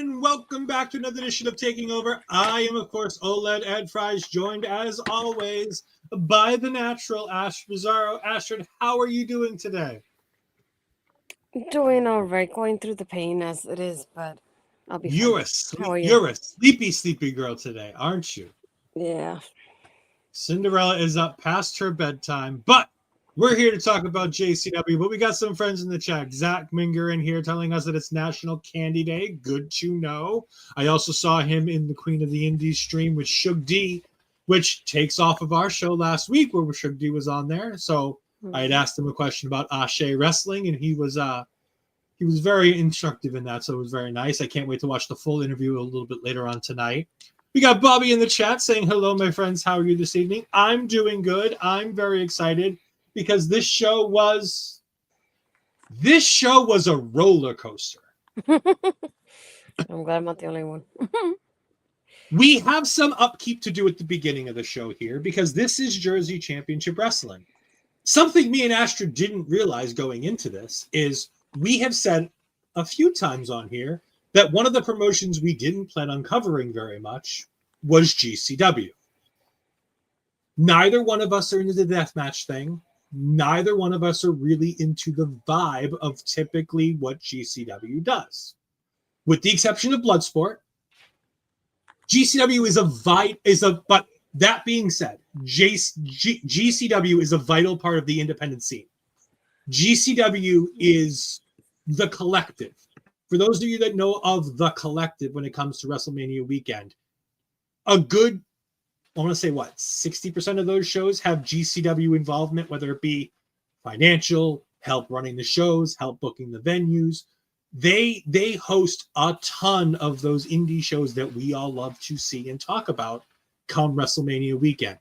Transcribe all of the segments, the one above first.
and welcome back to another edition of Taking Over. I am, of course, OLED Ed Fries, joined as always by the natural Astrid Pizarro. Astrid, how are you doing today? Doing all right, going through the pain as it is, but I'll be You're fine. How are you? You're a sleepy girl today, aren't you? Yeah. Cinderella is up past her bedtime, but we're here to talk about JCW. But we got some friends in the chat. Zach Minger in here telling us that it's National Candy Day. Good to know. I also saw him in the Queen of the Indies stream with Shug D, which takes off of our show last week where Shug D was on there. So I had asked him a question about Ashe wrestling, and he was very instructive in that, so it was very nice. I can't wait to watch the full interview a little bit later on tonight. We got Bobby in the chat saying, hello, my friends. How are you this evening? I'm doing good. I'm very excited because this show was a roller coaster. I'm glad I'm not the only one. We have some upkeep to do at the beginning of the show here because this is Jersey Championship Wrestling. Something me and Astrid didn't realize going into this is we have said a few times on here that one of the promotions we didn't plan on covering very much was GCW. Neither one of us are into the deathmatch thing. Neither one of us are really into the vibe of typically what GCW does. With the exception of Bloodsport, GCW but that being said, GCW is a vital part of the independent scene. GCW is the collective. For those of you that know of the collective when it comes to WrestleMania weekend, a good, I want to say 60% of those shows have GCW involvement, whether it be financial, help running the shows, help booking the venues. They host a ton of those indie shows that we all love to see and talk about come WrestleMania weekend.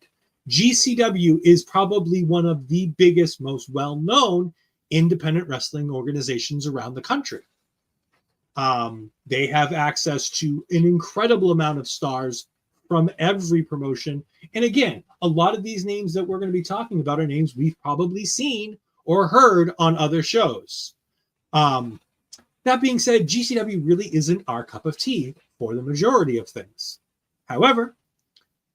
GCW is probably one of the biggest, most well-known independent wrestling organizations around the country. They have access to an incredible amount of stars from every promotion. And again, a lot of these names that we're going to be talking about are names we've probably seen or heard on other shows. That being said, GCW really isn't our cup of tea for the majority of things. However,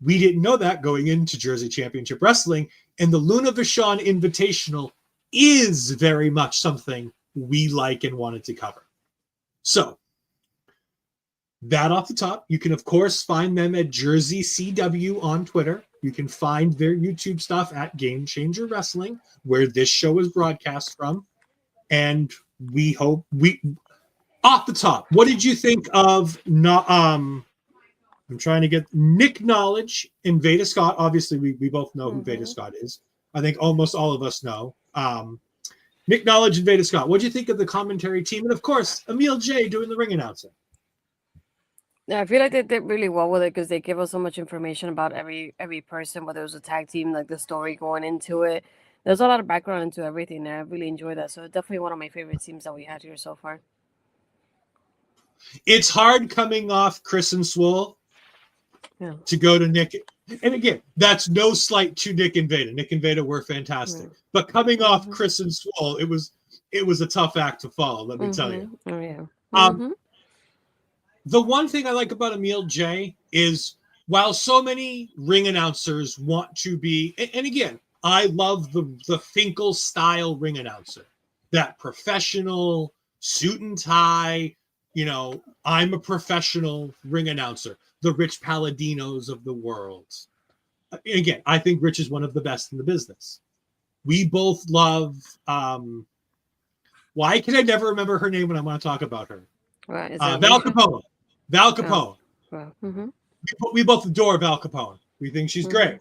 we didn't know that going into Jersey Championship Wrestling, and the Luna Vachon Invitational is very much something we like and wanted to cover. So, that off the top, you can of course find them at Jersey CW on Twitter. You can find their YouTube stuff at Game Changer Wrestling, where this show is broadcast from. And off the top, what did you think of I'm trying to get Nick Knowledge and Veda Scott. Obviously, we both know who Veda Scott is. I think almost all of us know. Nick Knowledge and Veda Scott. What do you think of the commentary team? And of course, Emil J doing the ring announcing. Yeah, I feel like they did really well with it because they give us so much information about every person, whether it was a tag team, like the story going into it. There's a lot of background into everything, and I really enjoyed that. So definitely one of my favorite teams that we had here so far. It's hard coming off Chris and Swole to go to Nick. And again, that's no slight to Nick and Veda. Nick and Veda were fantastic. But coming off Chris and Swole, it was a tough act to follow, let me tell you. Oh, yeah. The one thing I like about Emil J is while so many ring announcers want to be, and again, I love the Finkel style ring announcer, that professional suit and tie, I'm a professional ring announcer, the Rich Paladinos of the world. Again, I think Rich is one of the best in the business. We both love, why can I never remember her name when I want to talk about her? Val Capone. Val Capone. Oh. Wow. We both adore Val Capone. We think she's great.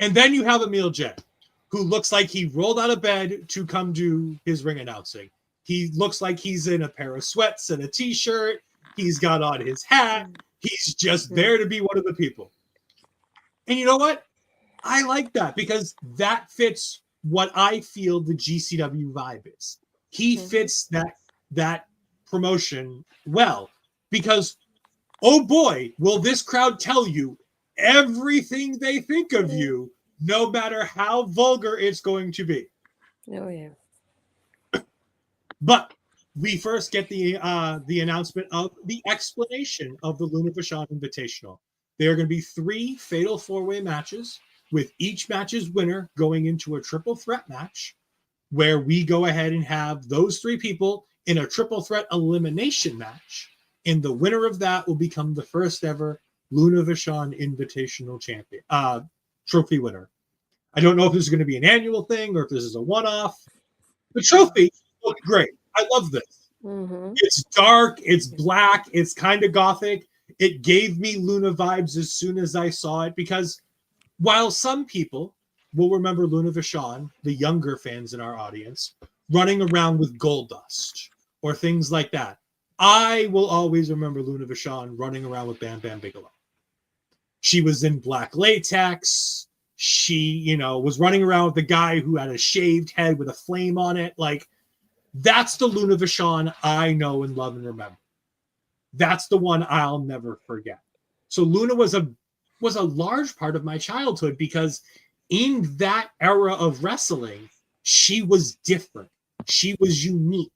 And then you have Emil J, who looks like he rolled out of bed to come do his ring announcing. He looks like he's in a pair of sweats and a t-shirt. He's got on his hat. He's just there to be one of the people. And you know what? I like that because that fits what I feel the GCW vibe is. He fits that promotion well because, oh boy, will this crowd tell you everything they think of you, no matter how vulgar it's going to be. Oh, yeah. But we first get the announcement of the explanation of the Luna Vachon Invitational. There are going to be 3 fatal 4-way matches, with each match's winner going into a triple threat match, where we go ahead and have those 3 people in a triple threat elimination match, and the winner of that will become the first ever Luna Vachon Invitational champion trophy winner. I don't know if this is going to be an annual thing or if this is a one-off. The trophy looked great. I love this. Mm-hmm. It's dark, it's black, it's kind of gothic. It gave me Luna vibes as soon as I saw it, because while some people will remember Luna Vachon, the younger fans in our audience, running around with gold dust or things like that, I will always remember Luna Vachon running around with Bam Bam Bigelow. She was in black latex. She, was running around with the guy who had a shaved head with a flame on it. Like, that's the Luna Vachon I know and love and remember. That's the one I'll never forget. So Luna was a large part of my childhood, because in that era of wrestling, she was different. She was unique.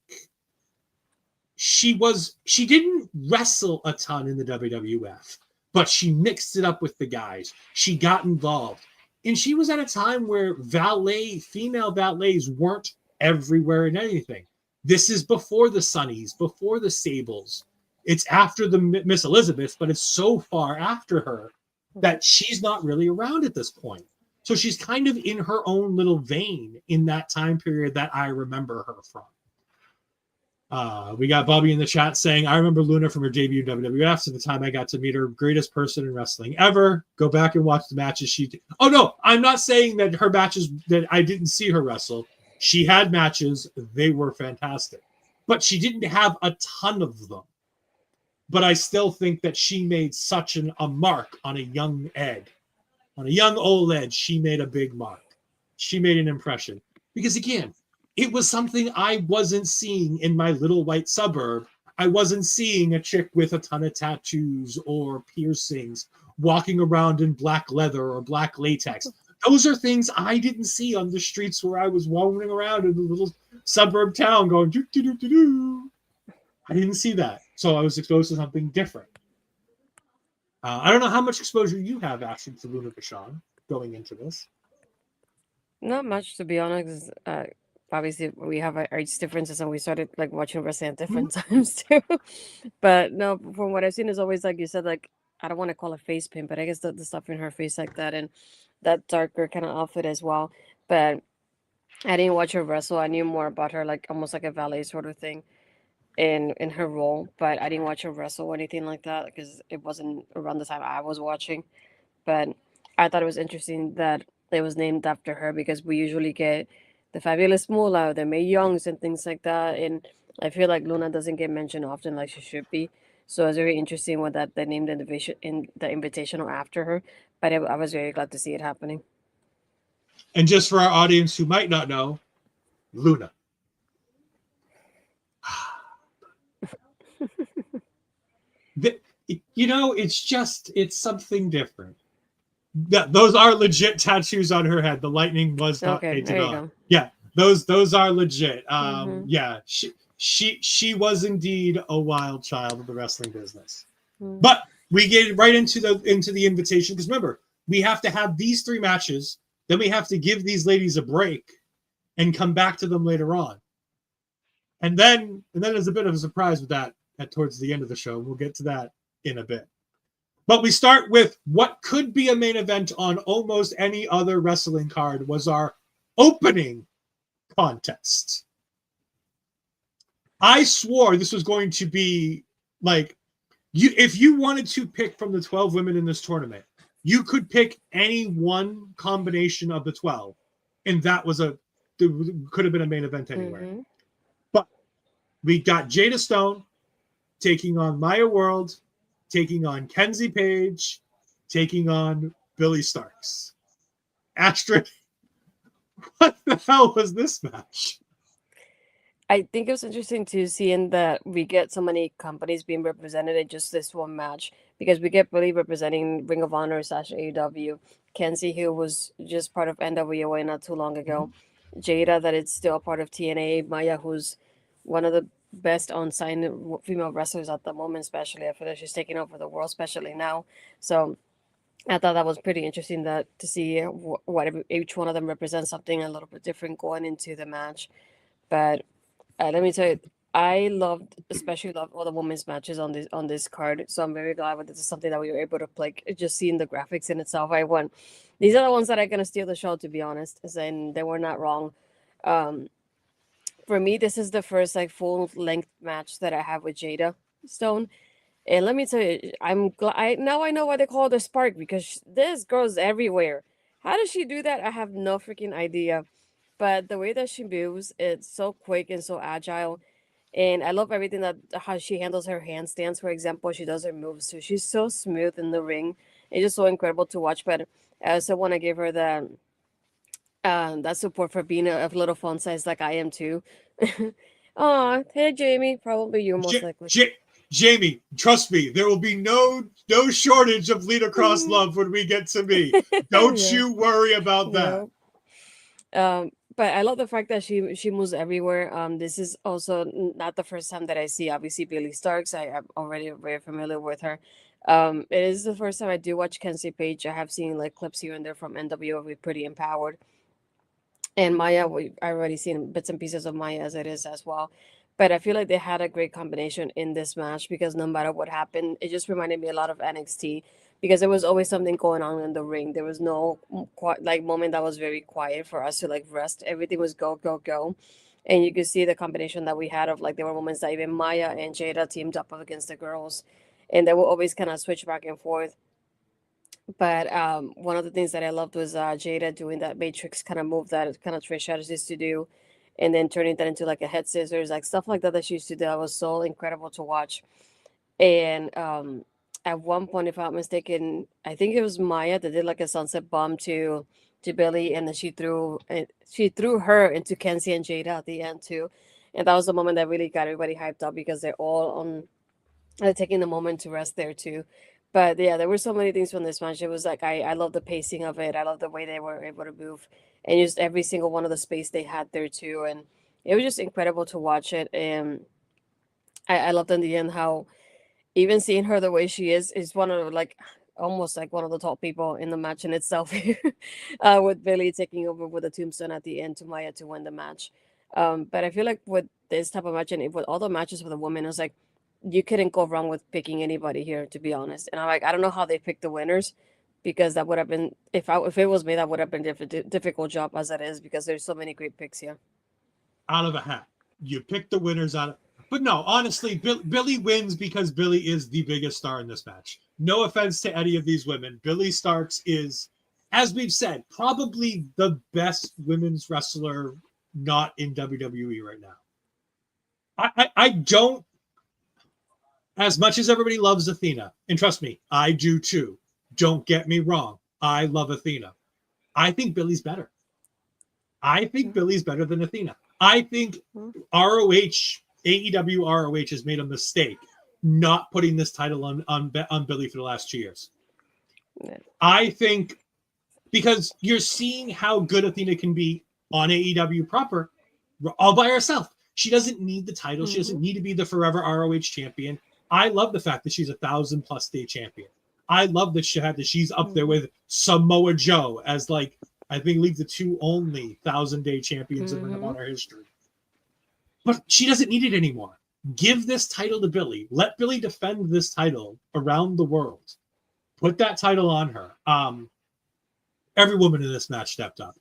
She didn't wrestle a ton in the WWF, but she mixed it up with the guys. She got involved. And she was at a time where female valets weren't everywhere in anything. This is before the Sunnies, before the Sables. It's after the Miss Elizabeth, but it's so far after her that she's not really around at this point. So she's kind of in her own little vein in that time period that I remember her from. We got Bobby in the chat saying, I remember Luna from her debut in WWF, so the time I got to meet her, greatest person in wrestling ever. Go back and watch the matches she did. Oh, no, I'm not saying that her matches, that I didn't see her wrestle. She had matches. They were fantastic. But she didn't have a ton of them. But I still think that she made such a mark on a young Ed. On a young old Ed, she made a big mark. She made an impression. Because, again, it was something I wasn't seeing in my little white suburb. I wasn't seeing a chick with a ton of tattoos or piercings walking around in black leather or black latex. Those are things I didn't see on the streets where I was wandering around in the little suburb town going, doo, doo, doo, doo, doo. I didn't see that. So I was exposed to something different. I don't know how much exposure you have, Ashley, to Luna Vachon going into this. Not much, to be honest. Obviously, we have our age differences, and we started watching wrestling at different times too. But no, from what I've seen, is always like you said. I don't want to call it face paint, but I guess the stuff in her face like that, and that darker kind of outfit as well. But I didn't watch her wrestle. I knew more about her, almost like a valet sort of thing in her role. But I didn't watch her wrestle or anything like that, because it wasn't around the time I was watching. But I thought it was interesting that it was named after her, because we usually get the Fabulous Moolah, the Mae Youngs, and things like that. And I feel like Luna doesn't get mentioned often like she should be. So it's very interesting that they named the invitational after her. But I was very glad to see it happening. And just for our audience who might not know, Luna. It's something different. Those are legit tattoos on her head. The lightning was not painted on. Yeah, those are legit. Yeah, she was indeed a wild child of the wrestling business. But we get right into the invitation, because remember, we have to have these 3 matches, then we have to give these ladies a break and come back to them later on. And then there's a bit of a surprise with that towards the end of the show. We'll get to that in a bit. But we start with what could be a main event on almost any other wrestling card, was our opening contest. I swore this was going to be if you wanted to pick from the 12 women in this tournament, you could pick any one combination of the 12, and that could have been a main event anywhere. Mm-hmm. But we got Jada Stone taking on Maya World, taking on Kenzie Paige, taking on Billie Starkz. Astrid, what the hell was this match? I think it was interesting to see in that we get so many companies being represented in just this one match, because we get Billie representing Ring of Honor / AEW, Kenzie, who was just part of NWA not too long ago, Jada, that it's still part of TNA, Maya, who's one of the best unsigned female wrestlers at the moment, especially. I feel like she's taking over the world, especially now. So I thought that was pretty interesting to see what each one of them represents something a little bit different going into the match. But let me tell you, especially loved all the women's matches on this card. So I'm very glad that this is something that we were able to play. Just seeing the graphics in itself, I won. These are the ones that are gonna steal the show, to be honest. And they were not wrong. For me, this is the first like full length match that I have with Jada Stone. And let me tell you, I'm glad now I know why they call her the Spark, because this girl's everywhere. How does she do that? I have no freaking idea. But the way that she moves, it's so quick and so agile. And I love everything that how she handles her handstands, for example. She does her moves too. She's so smooth in the ring. It's just so incredible to watch. But I also want to give her that support for being a little fun size like I am too. Oh, hey Jamie, probably you most likely. Jamie, trust me, there will be no shortage of Lena Kross love when we get to me. Don't you worry about that. But I love the fact that she moves everywhere. This is also not the first time that I see obviously Billie Starkz. I'm already very familiar with her. It is the first time I do watch Kenzie Paige. I have seen like clips here and there from NWO with Pretty Empowered. And Maya, I already seen bits and pieces of Maya as it is as well. But I feel like they had a great combination in this match, because no matter what happened, it just reminded me a lot of NXT, because there was always something going on in the ring. There was no moment that was very quiet for us to like rest. Everything was go, go, go. And you could see the combination that we had of like there were moments that even Maya and Jada teamed up against the girls, and they would always kind of switch back and forth. But one of the things that I loved was Jada doing that Matrix kind of move that kind of Trish Stratus used to do, and then turning that into like a head scissors, like stuff like that she used to do. That was so incredible to watch. And at one point, if I'm not mistaken, I think it was Maya that did like a sunset bomb to Billie, and then she threw her into Kenzie and Jada at the end too. And that was the moment that really got everybody hyped up, because they're all on taking the moment to rest there too. But yeah, there were so many things from this match. It was like I love the pacing of it. I love the way they were able to move, and just every single one of the space they had there too. And it was just incredible to watch it. And I loved in the end how even seeing her the way she is one of like almost like one of the top people in the match in itself. With Billie taking over with a tombstone at the end to Maya to win the match. But I feel like with this type of match and with all the matches with the women, it was like you couldn't go wrong with picking anybody here, to be honest. And I'm like, I don't know how they picked the winners, because that would have been if it was me, that would have been difficult job as it is, because there's so many great picks here. Out of a hat, you pick the winners out of. But no, honestly, Billie wins because Billie is the biggest star in this match. No offense to any of these women, Billie Starkz is, as we've said, probably the best women's wrestler not in WWE right now. I don't. As much as everybody loves Athena, and trust me, I do too. Don't get me wrong. I love Athena. I think Billie's better. I think Billie's better than Athena. I think ROH, AEW ROH has made a mistake not putting this title on Billie for the last 2 years. Yeah. I think because you're seeing how good Athena can be on AEW proper all by herself. She doesn't need the title. She doesn't need to be the forever ROH champion. I love the fact that she's 1,000+ day champion. I love that she's up there with Samoa Joe as like, I think the two only 1,000-day champions in Ring of Honor history. But she doesn't need it anymore. Give this title to Billie. Let Billie defend this title around the world. Put that title on her. Every woman in this match stepped up.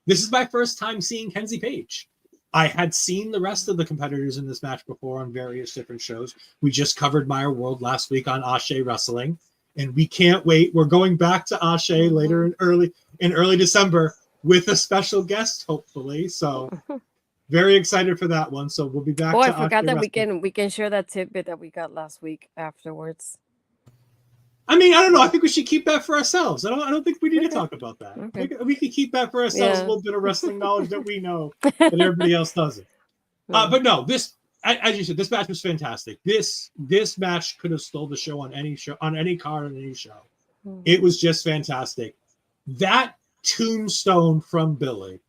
This is my first time seeing Kenzie Paige. I had seen the rest of the competitors in this match before on various different shows. We just covered Meyer World last week on Ashe Wrestling, and we can't wait. We're going back to Ashe later in early December with a special guest, hopefully. So very excited for that one. So we'll be back. I forgot that we can share that tidbit that we got last week afterwards. I mean, I don't know. I think we should keep that for ourselves. I don't think we need to talk about that. Okay. We can keep that for ourselves, a little bit of wrestling knowledge that we know that everybody else doesn't. But no, this, as you said, this match was fantastic. This match could have stole the show on any card, on any show. It was just fantastic. That tombstone from Billie,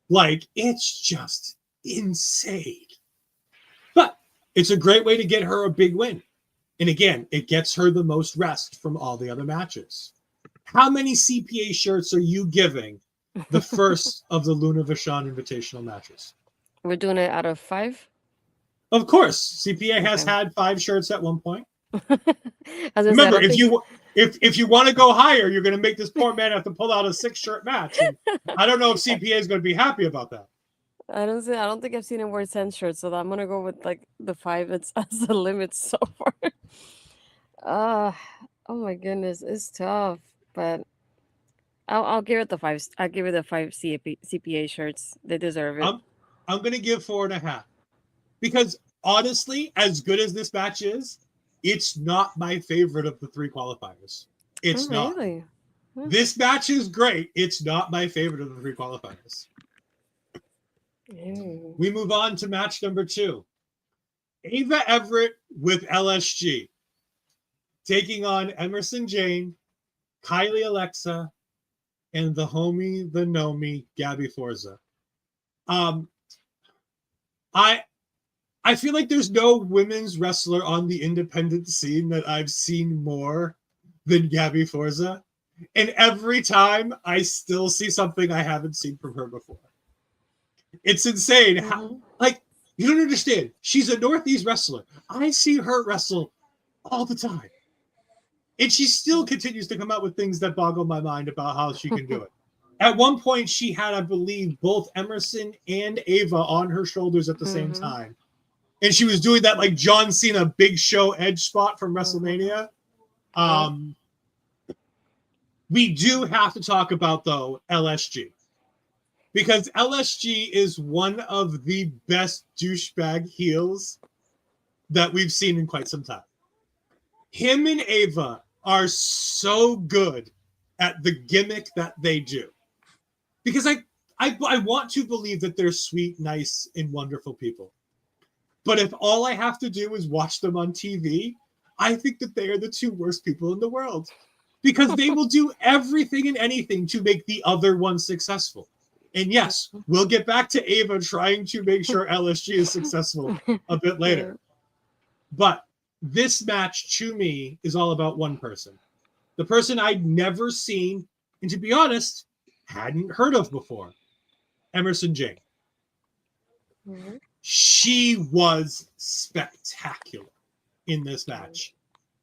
like, it's just insane. But It's a great way to get her a big win. And again, it gets her the most rest from all the other matches. How many CPA shirts are you giving the first of the Luna Vachon Invitational matches? We're doing it out of 5? Of course. CPA has Okay. had 5 shirts at one point. Remember, if you want to go higher, you're going to make this poor man have to pull out a 6-shirt match. And I don't know if CPA is going to be happy about that. I don't think I've seen him wear 10 shirts, so I'm gonna go with like the 5 as the limit so far. Oh my goodness, it's tough, but I'll give it the 5. I'll give it the 5 CPA shirts. They deserve it. I'm going to give 4.5 because honestly, as good as this match is, it's not my favorite of the 3 qualifiers. It's not. Really? This match is great. It's not my favorite of the 3 qualifiers. Ew. We move on to match number 2. Ava Everett with LSG taking on Emersyn Jayne, Kylie Alexa, and the homie, the Nomi, Gabby Forza. I feel like there's no women's wrestler on the independent scene that I've seen more than Gabby Forza. And every time I still see something I haven't seen from her before. It's insane. How, like, you don't understand. She's a Northeast wrestler. I see her wrestle all the time. And she still continues to come out with things that boggle my mind about how she can do it. At one point, she had, I believe, both Emersyn and Ava on her shoulders at the same time. And she was doing that like John Cena Big Show edge spot from WrestleMania. We do have to talk about, though, LSG. Because LSG is one of the best douchebag heels that we've seen in quite some time. Him and Ava are so good at the gimmick that they do. Because I want to believe that they're sweet, nice, and wonderful people. But if all I have to do is watch them on TV, I think that they are the 2 worst people in the world. Because they will do everything and anything to make the other one successful. And yes, we'll get back to Ava trying to make sure LSG is successful a bit later. But this match, to me, is all about one person. The person I'd never seen, and to be honest, hadn't heard of before. Emersyn Jayne. She was spectacular in this match.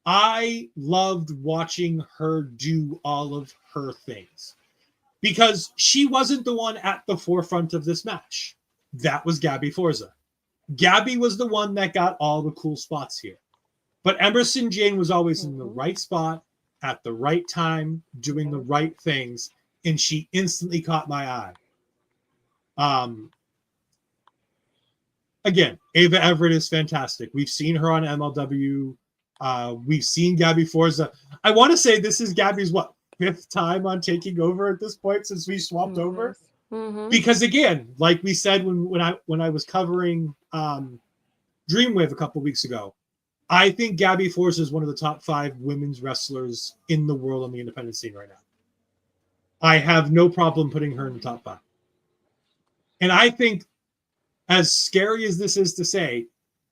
I loved watching her do all of her things. Because she wasn't the one at the forefront of this match. That was Gabby Forza. Gabby was the one that got all the cool spots here. But Emersyn Jayne was always in the right spot, at the right time, doing the right things, and she instantly caught my eye. Again, Ava Everett is fantastic. We've seen her on MLW. We've seen Gabby Forza. I want to say this is Gabby's, 5th time on taking over at this point since we swapped over. Because again, like we said when I was covering Dreamwave a couple weeks ago, I think Gabby Forza is one of the top 5 women's wrestlers in the world on the independent scene right now. I have no problem putting her in the top 5. And I think, as scary as this is to say,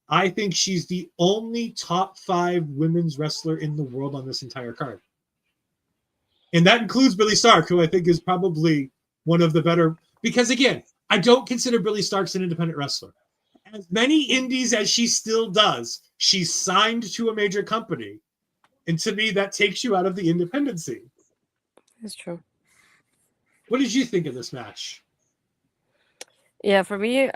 I think she's the only top 5 women's wrestler in the world on this entire card. And that includes Billie Starkz, who I think is probably one of the better, because again, I don't consider Billie Starkz an independent wrestler. As many indies as she still does, she's signed to a major company. And to me, that takes you out of the independent scene. That's true. What did you think of this match? Yeah, for me,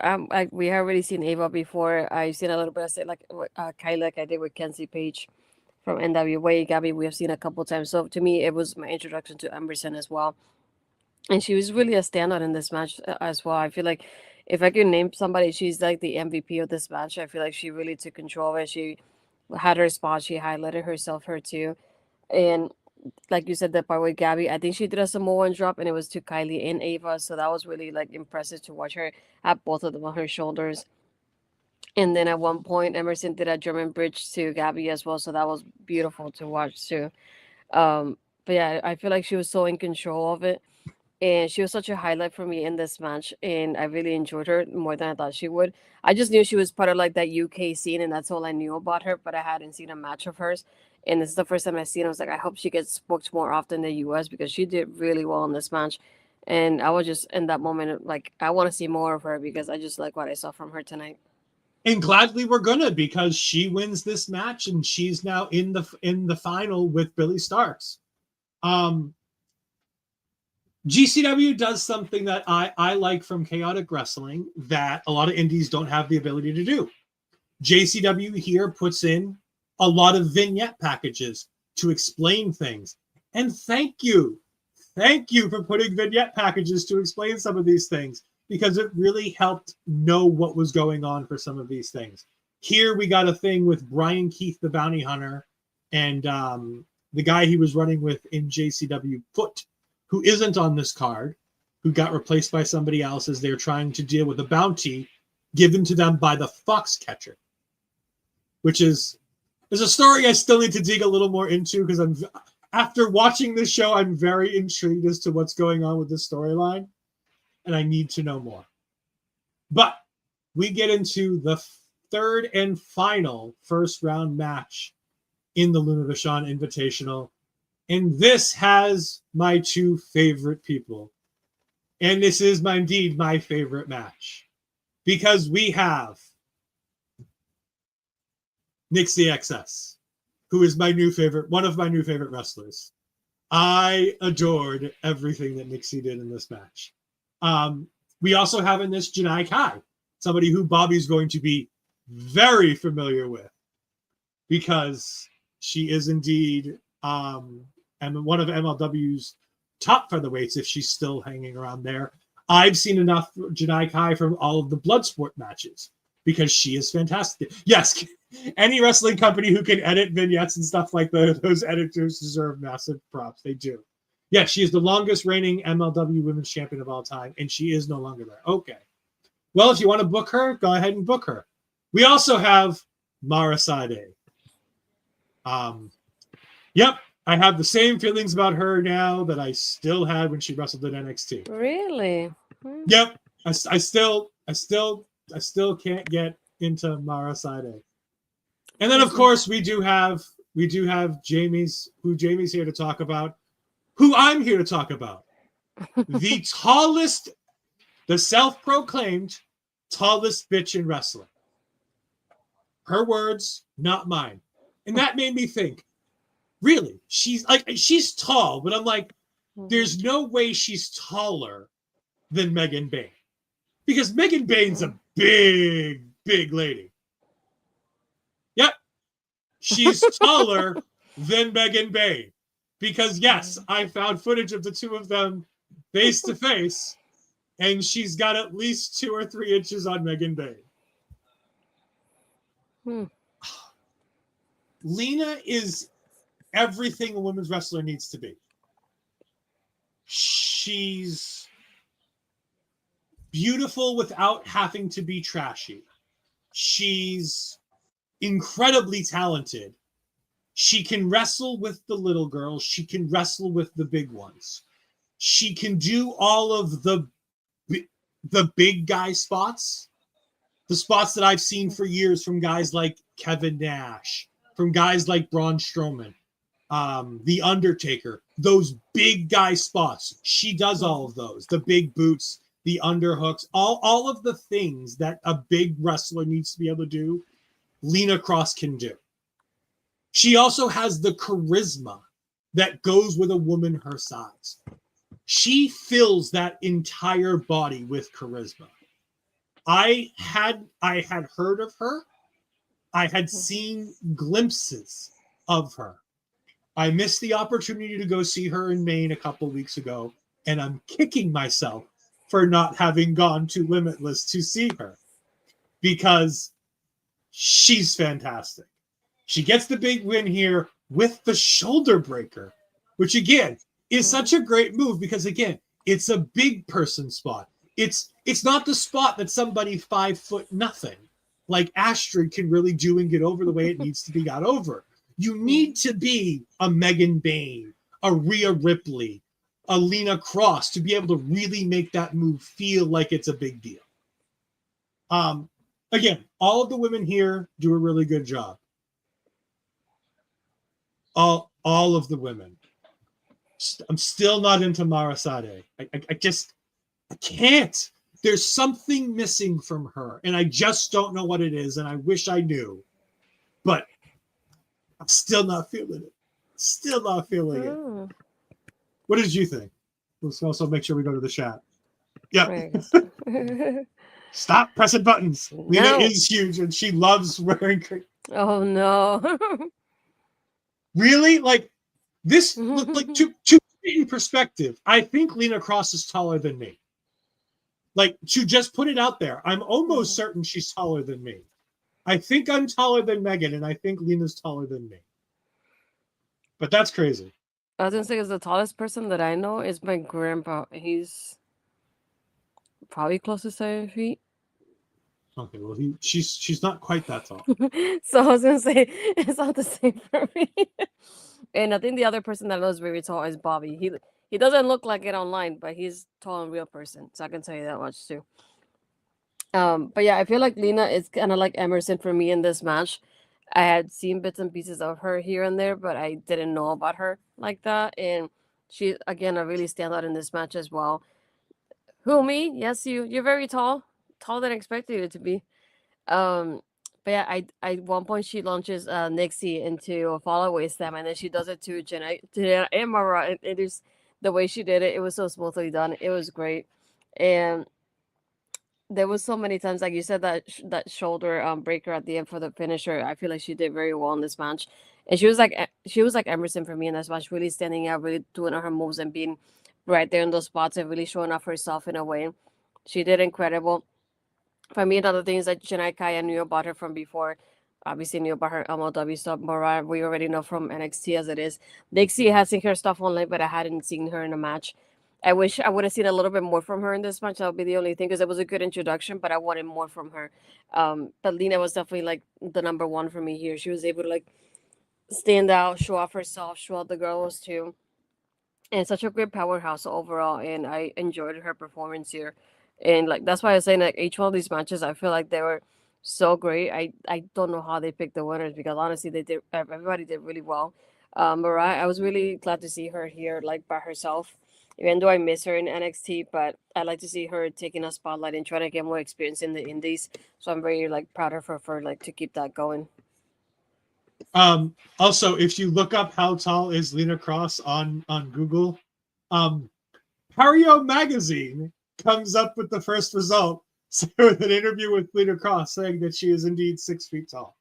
we have already seen Ava before. I've seen a little bit of Kylie, like I did with Kenzie, Paige from NWA. Gabby, we have seen a couple times. So to me, it was my introduction to Emersyn as well. And she was really a standout in this match as well. I feel like if I could name somebody, she's like the MVP of this match. I feel like she really took control of it. She had her spot. She highlighted herself, her too. And like you said, the part with Gabby, I think she did a Samoan drop, and it was to Kylie and Ava. So that was really like impressive to watch her have both of them on her shoulders. And then at one point, Emersyn did a German bridge to Gabby as well. So that was beautiful to watch too. But yeah, I feel like she was so in control of it. And she was such a highlight for me in this match, and I really enjoyed her more than I thought she would. I just knew she was part of like that UK scene, and that's all I knew about her. But I hadn't seen a match of hers, and this is the first time I seen. I was like, I hope she gets booked more often in the US because she did really well in this match. And I was just in that moment like, I want to see more of her because I just like what I saw from her tonight. And gladly we're gonna, because she wins this match and she's now in the final with Billie Starkz. GCW does something that I like from chaotic wrestling that a lot of indies don't have the ability to do. JCW here puts in a lot of vignette packages to explain things. And thank you for putting vignette packages to explain some of these things, because it really helped know what was going on for some of these things. Here we got a thing with Bryan Keith, the bounty hunter, and the guy he was running with in JCW, Foot, who isn't on this card, who got replaced by somebody else as they're trying to deal with a bounty given to them by the Foxcatcher, which is a story I still need to dig a little more into, because after watching this show, I'm very intrigued as to what's going on with this storyline, and I need to know more. But we get into the third and final first round match in the Luna Vachon Invitational. And this has my two favorite people. And this is indeed my favorite match, because we have Nixi XS, who is one of my new favorite wrestlers. I adored everything that Nixi did in this match. We also have in this Janai Kai, somebody who Bobby's going to be very familiar with, because she is indeed and one of MLW's top featherweights, if she's still hanging around there. I've seen enough Janai Kai from all of the Bloodsport matches, because she is fantastic. Yes, any wrestling company who can edit vignettes and stuff like those editors deserve massive props. They do. Yes, she is the longest reigning MLW Women's Champion of all time, and she is no longer there. Okay. Well, if you want to book her, go ahead and book her. We also have Mara Sade. Yep, I have the same feelings about her now that I still had when she wrestled at NXT. Really? Yep, I still can't get into Mara Sade. And then of course we do have Jamie's here to talk about, who I'm here to talk about. The self-proclaimed tallest bitch in wrestling. Her words, not mine. And that made me think, really, she's tall, but I'm like, there's no way she's taller than Megan Bayne, because Megan Bayne's a big lady. Yep, she's taller than Megan Bayne, because yes, I found footage of the two of them face to face, and she's got at least 2 or 3 inches on Megan Bayne. Lena is everything a women's wrestler needs to be. She's beautiful without having to be trashy. She's incredibly talented. She can wrestle with the little girls. She can wrestle with the big ones. She can do all of the big guy spots, the spots that I've seen for years from guys like Kevin Nash, from guys like Braun Strowman, The Undertaker, those big guy spots. She does all of those, the big boots, the underhooks, all of the things that a big wrestler needs to be able to do, Lena Kross can do. She also has the charisma that goes with a woman her size. She fills that entire body with charisma. I had heard of her. I had seen glimpses of her. I missed the opportunity to go see her in Maine a couple weeks ago, and I'm kicking myself for not having gone to Limitless to see her, because she's fantastic. She gets the big win here with the shoulder breaker, which again is such a great move, because again, it's a big person spot. It's not the spot that somebody 5'0" like Astrid can really do and get over the way it needs to be got over. You need to be a Megan Bayne, a Rhea Ripley, a Lena Kross to be able to really make that move feel like it's a big deal. Again, all of the women here do a really good job. All of the women. I'm still not into Mara Sade. I can't. There's something missing from her, and I just don't know what it is, and I wish I knew. But I'm still not feeling it. Still not feeling it. What did you think? Let's also make sure we go to the chat. Yeah. Stop pressing buttons. No. Lena is huge, and she loves wearing. Oh no! Really? Like this? Like to put it in perspective, I think Lena Kross is taller than me. Like, to just put it out there, I'm almost certain she's taller than me. I think I'm taller than Megan, and I think Lena's taller than me. But that's crazy. I was gonna say, the tallest person that I know is my grandpa. He's probably close to 7 feet. Okay, well, she's not quite that tall. So I was gonna say it's not the same for me. And I think the other person that I know is very tall is Bobby. He doesn't look like it online, but he's tall in real person. So I can tell you that much too. But yeah, I feel like Lena is kind of like Emersyn for me in this match. I had seen bits and pieces of her here and there, but I didn't know about her like that. And she, again, a really standout in this match as well. Who, me? Yes, you. You're very tall. Taller than I expected you to be. But yeah, I at one point she launches Nixi into a follow-away slam, and then she does it to Janai and Mara. It is the way she did it. It was so smoothly done. It was great. And there was so many times, like you said, that shoulder breaker at the end for the finisher. I feel like she did very well in this match, and she was like Emersyn for me in this match, really standing out, really doing her moves and being right there in those spots and really showing off herself in a way. She did incredible. For me, another thing is that Janai I knew about her from before. Obviously knew about her MLW stuff. Mariah, we already know from NXT as it is. Nixi has seen her stuff online, but I hadn't seen her in a match. I wish I would have seen a little bit more from her in this match. That would be the only thing, because it was a good introduction, but I wanted more from her. But Lena was definitely like the number one for me here. She was able to like stand out, show off herself, show out the girls too. And such a great powerhouse overall. And I enjoyed her performance here. And like that's why I was saying, like, each one of these matches, I feel like they were so great. I don't know how they picked the winners, because honestly, everybody did really well. Mariah, I was really glad to see her here, like, by herself. Even though I miss her in NXT, but I like to see her taking a spotlight and trying to get more experience in the indies. So I'm very like proud of her for like to keep that going. Also, if you look up how tall is Lena Kross on Google, Pario Magazine comes up with the first result, so with an interview with Lena Kross saying that she is indeed 6 feet tall.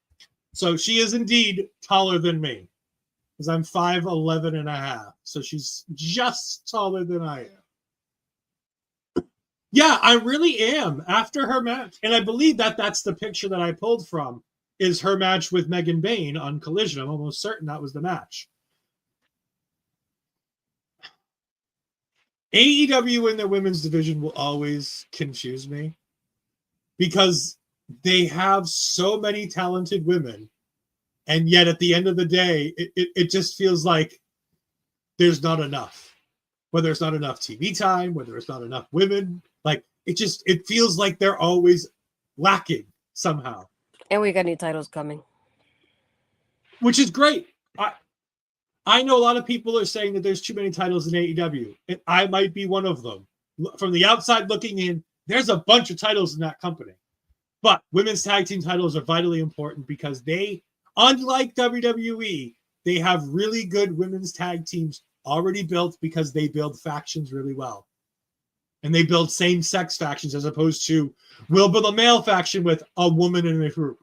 So she is indeed taller than me, because I'm 5'11 and a half. So she's just taller than I am. Yeah, I really am. After her match, and I believe that that's the picture that I pulled from, is her match with Megan Bayne on Collision. I'm almost certain that was the match. AEW in their women's division will always confuse me, because they have so many talented women, and yet at the end of the day, it just feels like there's not enough. Whether it's not enough TV time, whether it's not enough women, like it feels like they're always lacking somehow. And we got new titles coming, which is great. I know a lot of people are saying that there's too many titles in AEW, and I might be one of them. From the outside looking in, there's a bunch of titles in that company. But women's tag team titles are vitally important, because they, unlike WWE, they have really good women's tag teams already built, because they build factions really well. And they build same-sex factions, as opposed to, we'll build a male faction with a woman in a group.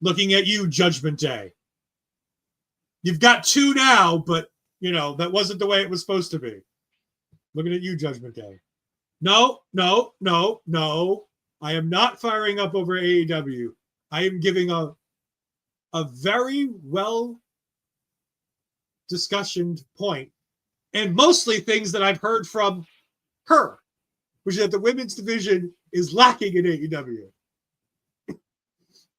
Looking at you, Judgment Day. You've got two now, but, that wasn't the way it was supposed to be. Looking at you, Judgment Day. No. I am not firing up over AEW. I am giving a very well discussioned point, and mostly things that I've heard from her, which is that the women's division is lacking in AEW.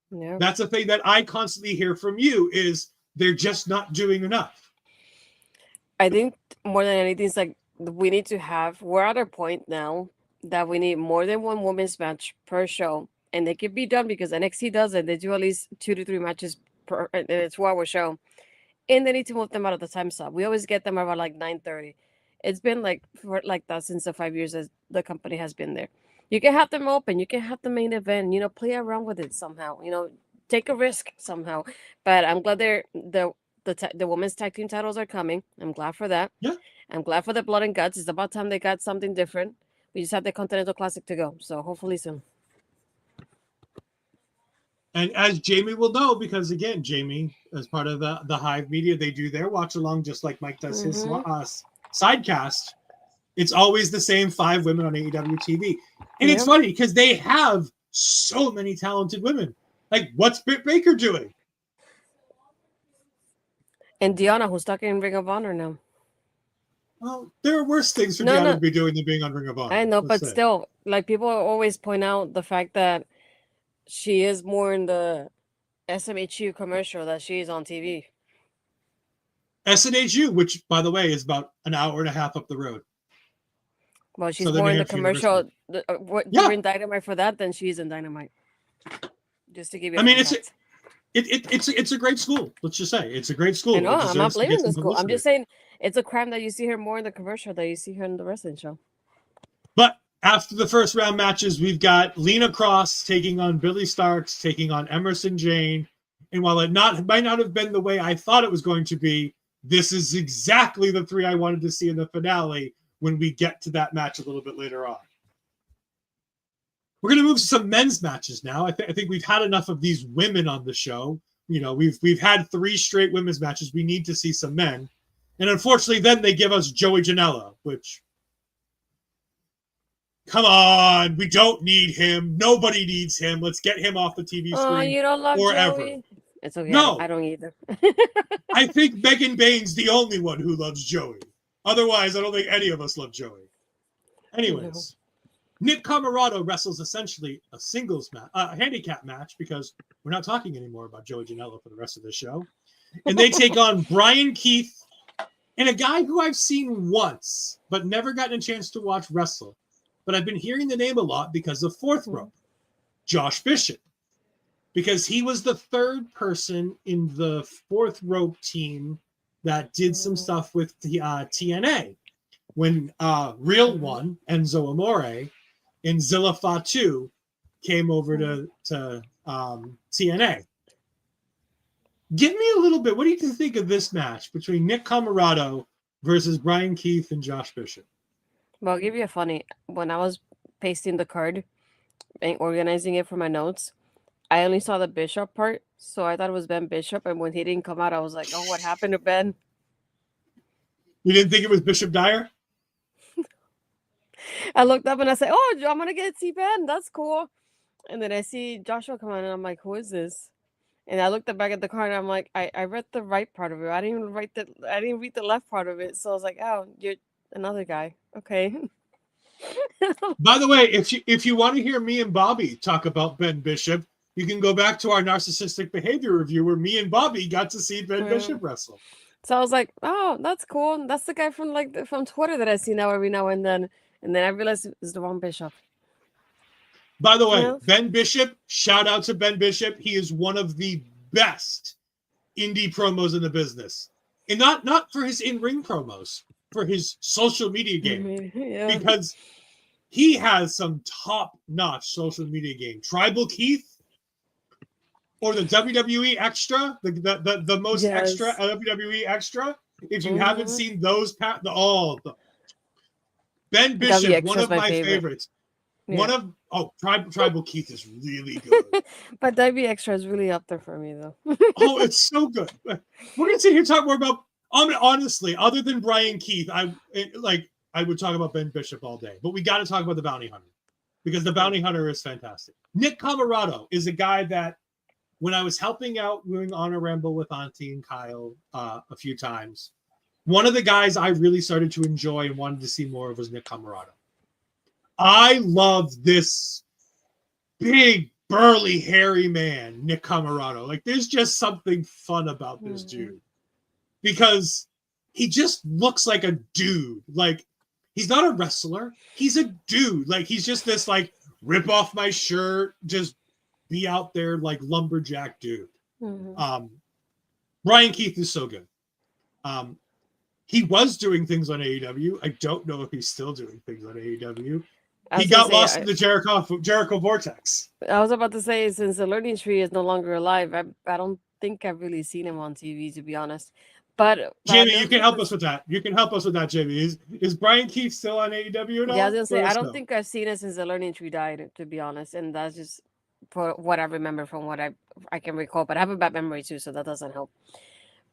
Yeah. That's a thing that I constantly hear from you, is they're just not doing enough. I think more than anything, it's like we need to have. We're at a point now that we need more than one women's match per show, and they can be done because NXT does it. They do at least 2 to 3 matches per in a 2-hour show, and they need to move them out of the time slot. We always get them around like 9:30. It's been like for like that since the 5 years that the company has been there. You can have them open. You can have the main event. Play around with it somehow. Take a risk somehow. But I'm glad the women's tag team titles are coming. I'm glad for that. Yeah. I'm glad for the blood and guts. It's about time they got something different. We just have the Continental Classic to go. So hopefully soon. And as Jamie will know, because again, Jamie, as part of the Hive Media, they do their watch along just like Mike does his sidecast. It's always the same 5 women on AEW TV. And it's funny because they have so many talented women. Like, what's Britt Baker doing? And Deanna, who's stuck in Ring of Honor now. Well, there are worse things for Deanna to be doing than being on Ring of Honor. I know, but still, like, people always point out the fact that she is more in the SMHU commercial that she is on TV. SNHU, which, by the way, is about an hour and a half up the road. Well, she's more in the commercial. During Dynamite for that than she's in Dynamite. Just to give you. It's a great school. Let's just say it's a great school. No, I'm not blaming the school. I'm just saying it's a crime that you see her more in the commercial than you see her in the wrestling show. But after the first round matches, we've got Lena Kross taking on Billie Starkz, taking on Emersyn, Jayne. And while it might not have been the way I thought it was going to be, this is exactly the 3 I wanted to see in the finale when we get to that match a little bit later on. We're going to move to some men's matches now. I think we've had enough of these women on the show. We've had 3 straight women's matches. We need to see some men. And unfortunately, then they give us Joey Janela, which, come on, we don't need him. Nobody needs him. Let's get him off the TV screen. Oh, you don't love forever. Joey? It's okay. No. I don't either. I think Megan Bain's the only one who loves Joey. Otherwise, I don't think any of us love Joey. Anyways, Nick Comoroto wrestles essentially a singles match, a handicap match, because we're not talking anymore about Joey Janela for the rest of the show. And they take on Bryan Keith and a guy who I've seen once, but never gotten a chance to watch wrestle. But I've been hearing the name a lot because of Fourth Rope, Josh Bishop. Because he was the 3rd person in the Fourth Rope team that did some stuff with the TNA. When Real One, Enzo Amore, and Zilla Fatu came over to TNA. Give me a little bit. What do you think of this match between Nick Comoroto versus Bryan Keith and Josh Bishop? Well, I'll give you a funny. When I was pasting the card and organizing it for my notes, I only saw the Bishop part, so I thought it was Ben Bishop. And when he didn't come out, I was like, "Oh, what happened to Ben?" You didn't think it was Bishop Dyer? I looked up and I said, "Oh, I'm gonna get to see Ben. That's cool." And then I see Joshua come on, and I'm like, "Who is this?" And I looked back at the card, and I'm like, "I read the right part of it. I didn't read the left part of it." So I was like, "Oh, you're another guy. Okay." By the way, if you want to hear me and Bobby talk about Ben Bishop, you can go back to our narcissistic behavior review where me and Bobby got to see Ben Bishop wrestle. So I was like, "Oh, that's cool. That's the guy from Twitter that I see now every now and then." And then I realized it's the wrong Bishop. By the way, Ben Bishop, shout out to Ben Bishop. He is one of the best indie promos in the business. And not for his in-ring promos, for his social media game. Yeah. Because he has some top-notch social media game. Tribal Keith, or the WWE Extra, the most extra WWE Extra. If you haven't seen those, Ben Bishop, one of my favorites. Yeah. Tribal Keith is really good. But WWE Extra is really up there for me, though. Oh, it's so good. We're gonna sit here and talk more about. Honestly, other than Bryan Keith, I would talk about Ben Bishop all day. But we got to talk about the Bounty Hunter, because the Bounty Hunter is fantastic. Nick Comoroto is a guy that, when I was helping out doing Honor Ramble with Auntie and Kyle a few times, one of the guys I really started to enjoy and wanted to see more of was Nick Comoroto. I love this big, burly, hairy man, Nick Comoroto. Like, there's just something fun about this dude. Because he just looks like a dude. Like, he's not a wrestler. He's a dude. Like, he's just this, like, rip off my shirt, just be out there like lumberjack dude. Mm-hmm. Bryan Keith is so good. He was doing things on AEW. I don't know if he's still doing things on AEW. He got lost in the Jericho vortex. I was about to say, since the learning tree is no longer alive, I don't think I've really seen him on TV, to be honest. But Jamie, you can help us with that. You can help us with that, Jamie. Is Bryan Keith still on AEW at all? Yeah, I was gonna say I don't think I've seen it since the learning tree died, to be honest, and that's just for what I remember from what I can recall. But I have a bad memory too, so that doesn't help.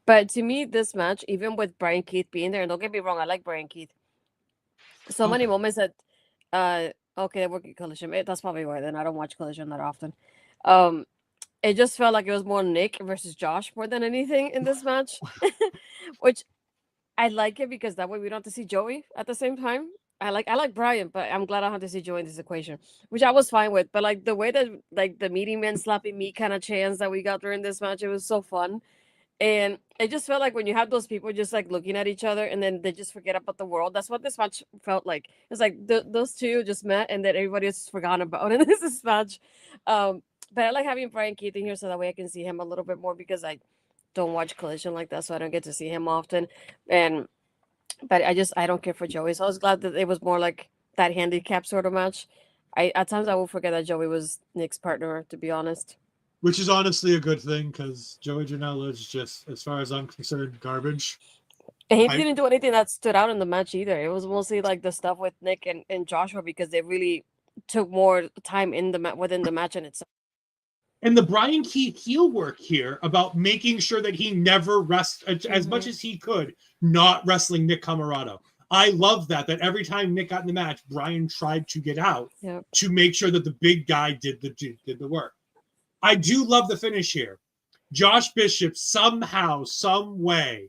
But to me, this match, even with Bryan Keith being there, and don't get me wrong, I like Bryan Keith. So many moments that, okay, we're Collision. That's probably why then I don't watch Collision that often. It just felt like it was more Nick versus Josh more than anything in this match, which I like it because that way we don't have to see Joey at the same time. I like Bryan, but I'm glad I don't have to see Joey in this equation, which I was fine with. But like the way that like the meeting men slapping meat kind of chants that we got during this match, it was so fun. And it just felt like when you have those people just like looking at each other and then they just forget about the world. That's what this match felt like. It's like those two just met and then everybody else forgotten about in this match. But I like having Bryan Keith in here so that way I can see him a little bit more because I don't watch Collision like that, so I don't get to see him often. But I don't care for Joey. So I was glad that it was more like that handicap sort of match. At times I will forget that Joey was Nick's partner, to be honest. Which is honestly a good thing because Joey Janela is just, as far as I'm concerned, garbage. And he didn't do anything that stood out in the match either. It was mostly like the stuff with Nick and Joshua because they really took more time in within the match in itself. And the Bryan Keith heel work here about making sure that he never rests as much as he could, not wrestling Nick Comoroto. I love that every time Nick got in the match, Bryan tried to get out to make sure that the big guy did the work. I do love the finish here. Josh Bishop somehow, some way,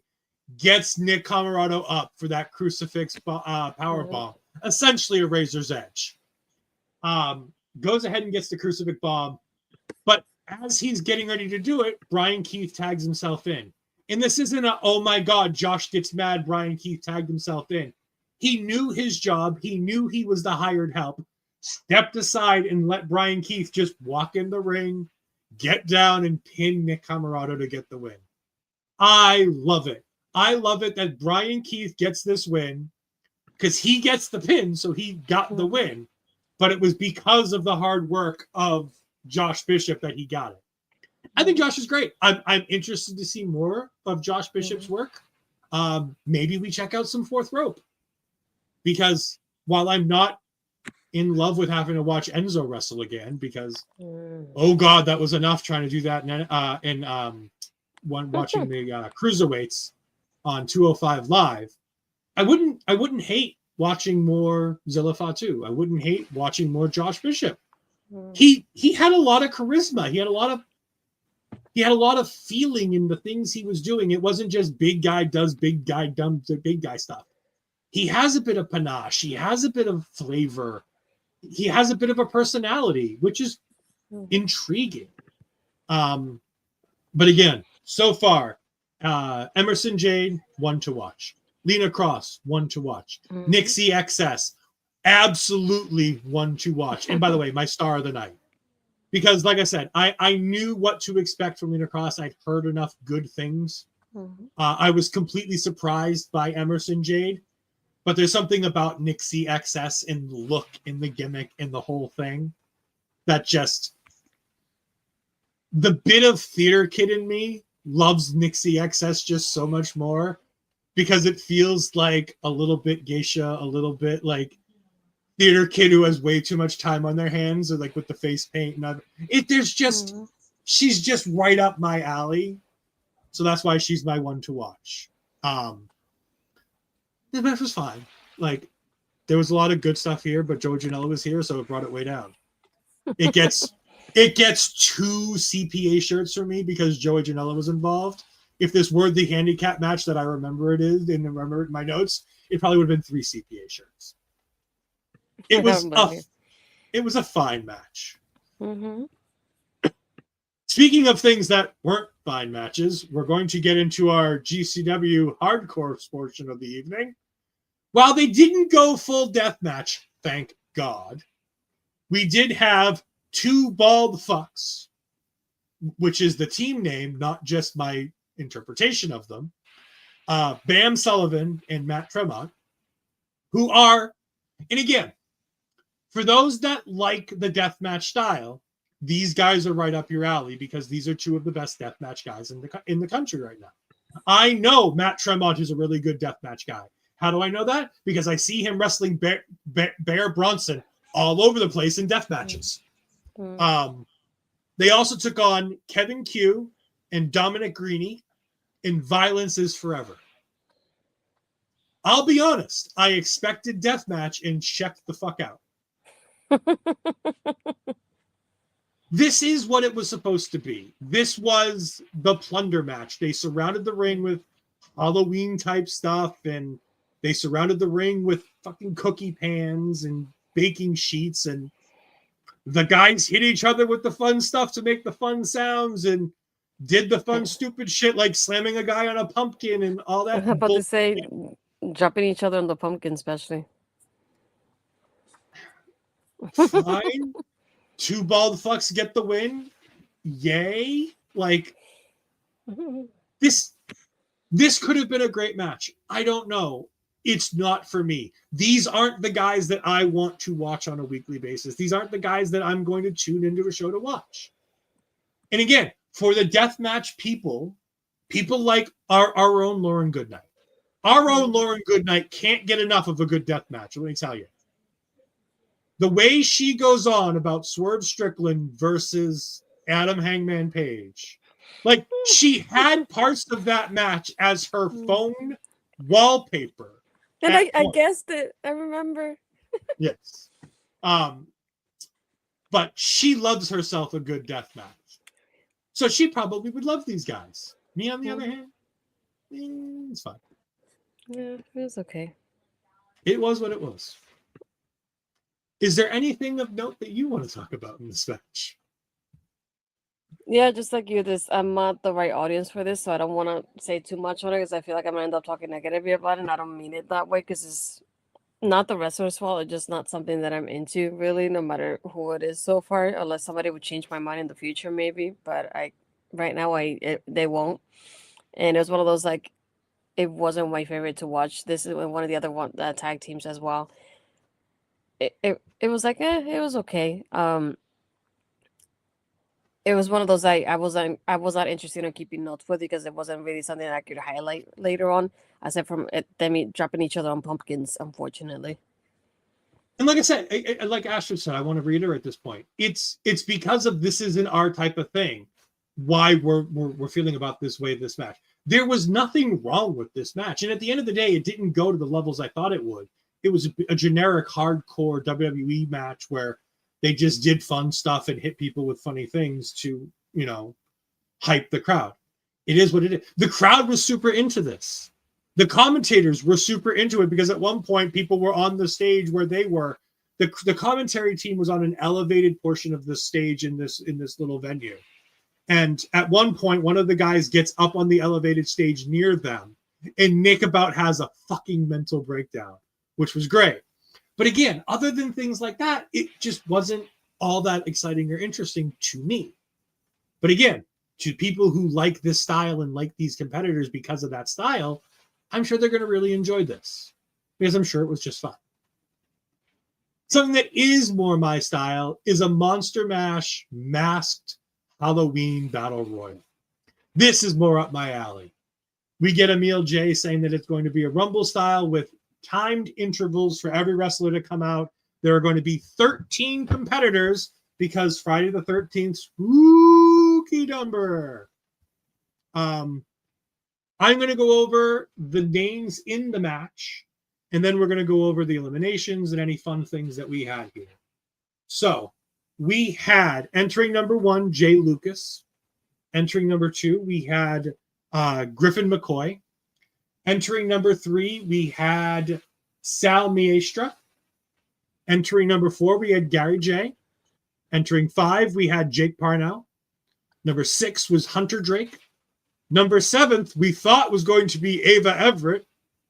gets Nick Comoroto up for that crucifix power bomb, essentially a razor's edge. Goes ahead and gets the crucifix bomb, but as he's getting ready to do it, Bryan Keith tags himself in. And this isn't a, oh my God, Josh gets mad, Bryan Keith tagged himself in. He knew his job. He knew he was the hired help. Stepped aside and let Bryan Keith just walk in the ring, get down and pin Nick Comoroto to get the win. I love it. I love it that Bryan Keith gets this win because he gets the pin, so he got the win. But it was because of the hard work of Josh Bishop that he got it. I think Josh is great. I'm interested to see more of Josh Bishop's work. Maybe we check out some Fourth Rope. Because while I'm not in love with having to watch Enzo wrestle again because oh god, that was enough trying to do that in watching the cruiserweights on 205 Live. I wouldn't hate watching more Zilla Fatu. I wouldn't hate watching more Josh Bishop. He had a lot of charisma. He had a lot of feeling in the things he was doing. It wasn't just big guy does big guy dumb big guy stuff. He has a bit of panache. He has a bit of flavor. He has a bit of a personality, which is intriguing. But again, so far, Emersyn Jade, one to watch. Lena Kross, one to watch. Nixi XS, absolutely one to watch. And by the way, my star of the night. Because like I said, I knew what to expect from Lena Kross. I'd heard enough good things. I was completely surprised by Emersyn Jade. But there's something about Nixi XS and the look and the gimmick and the whole thing that just the bit of theater kid in me loves Nixi XS just so much more because it feels like a little bit geisha, a little bit like theater kid who has way too much time on their hands or like with the face paint and she's just right up my alley. So that's why she's my one to watch. The match was fine. Like, there was a lot of good stuff here, but Joey Janela was here, so it brought it way down. It gets 2 CPA shirts for me because Joey Janela was involved. If this were the handicap match that I remember it is, and remember my notes, it probably would have been 3 CPA shirts. It was a fine match. Speaking of things that weren't fine matches, we're going to get into our GCW hardcore portion of the evening. While they didn't go full death match, thank God, we did have two bald fucks, which is the team name, not just my interpretation of them. Bam Sullivan and Matt Tremont, who are, and again, for those that like the deathmatch style, these guys are right up your alley because these are two of the best deathmatch guys in the country right now. I know Matt Tremont is a really good deathmatch guy. How do I know that? Because I see him wrestling Bear Bronson all over the place in death matches. They also took on Kevin Q and Dominic Garrini in Violence is Forever. I'll be honest, I expected deathmatch and checked the fuck out. This is what it was supposed to be. This was the plunder match. They surrounded the ring with Halloween type stuff, and they surrounded the ring with fucking cookie pans and baking sheets, and the guys hit each other with the fun stuff to make the fun sounds and did the fun stupid shit like slamming a guy on a pumpkin and all that. I'm about to say dropping each other on the pumpkin, especially. Fine. Two bald fucks get the win. Yay. Like, this could have been a great match. I don't know. It's not for me. These aren't the guys that I want to watch on a weekly basis. These aren't the guys that I'm going to tune into a show to watch. And again, for the deathmatch people like our own Lauren Goodnight. Our own Lauren Goodnight can't get enough of a good deathmatch, let me tell you. The way she goes on about Swerve Strickland versus Adam Hangman Page, like she had parts of that match as her phone wallpaper. And I guessed it. I remember. Yes. But she loves herself a good death match. So she probably would love these guys. Me, on the other hand, it's fine. Yeah, it was okay. It was what it was. Is there anything of note that you want to talk about in this match? Yeah, just like you, I'm not the right audience for this, so I don't want to say too much on it because I feel like I'm going to end up talking negatively about it, and I don't mean it that way because it's not the wrestler's fault. It's just not something that I'm into, really, no matter who it is so far, unless somebody would change my mind in the future, maybe. But right now, they won't. And it was one of those, like, it wasn't my favorite to watch. This is one of the other tag teams as well. It was like, it was okay. It was one of those I was not interested in keeping notes with because it wasn't really something that I could highlight later on, aside from them dropping each other on pumpkins, unfortunately. And like I said, like Astrid said, I want to reiterate this point. It's because of this isn't our type of thing. Why we're feeling about this way this match. There was nothing wrong with this match, and at the end of the day, it didn't go to the levels I thought it would. It was a generic hardcore WWE match where they just did fun stuff and hit people with funny things to, hype the crowd. It is what it is. The crowd was super into this. The commentators were super into it because at one point people were on the stage where they were. The commentary team was on an elevated portion of the stage in this little venue. And at one point, one of the guys gets up on the elevated stage near them, and Nick about has a fucking mental breakdown, which was great. But again, other than things like that, it just wasn't all that exciting or interesting to me. But again, to people who like this style and like these competitors because of that style, I'm sure they're going to really enjoy this because I'm sure it was just fun. Something that is more my style is a Monster Mash masked Halloween Battle Royal. This is more up my alley. We get Emil J saying that it's going to be a Rumble style with timed intervals for every wrestler to come out. There are going to be 13 competitors because Friday the 13th, spooky number. I'm going to go over the names in the match, and then we're going to go over the eliminations and any fun things that we had here. So we had entering number 1, Jay Lucas. Entering number 2, we had Griffin McCoy. Entering number 3, we had Sal Miestra. Entering number 4, we had Gary J. Entering 5, we had Jake Parnell. Number 6 was Hunter Drake. Number 7th, we thought was going to be Ava Everett.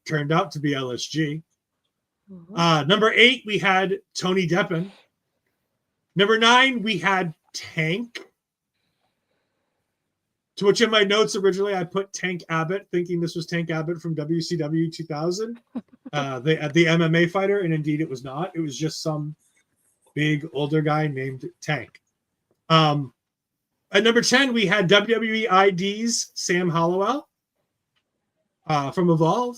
Turned out to be LSG. Number 8, we had Tony Deppen. Number 9, we had Tank. To which in my notes originally I put Tank Abbott, thinking this was Tank Abbott from WCW 2000, the MMA fighter, and indeed it was not. It was just some big older guy named Tank. At number 10, we had WWE ID's Sam Hollowell from Evolve.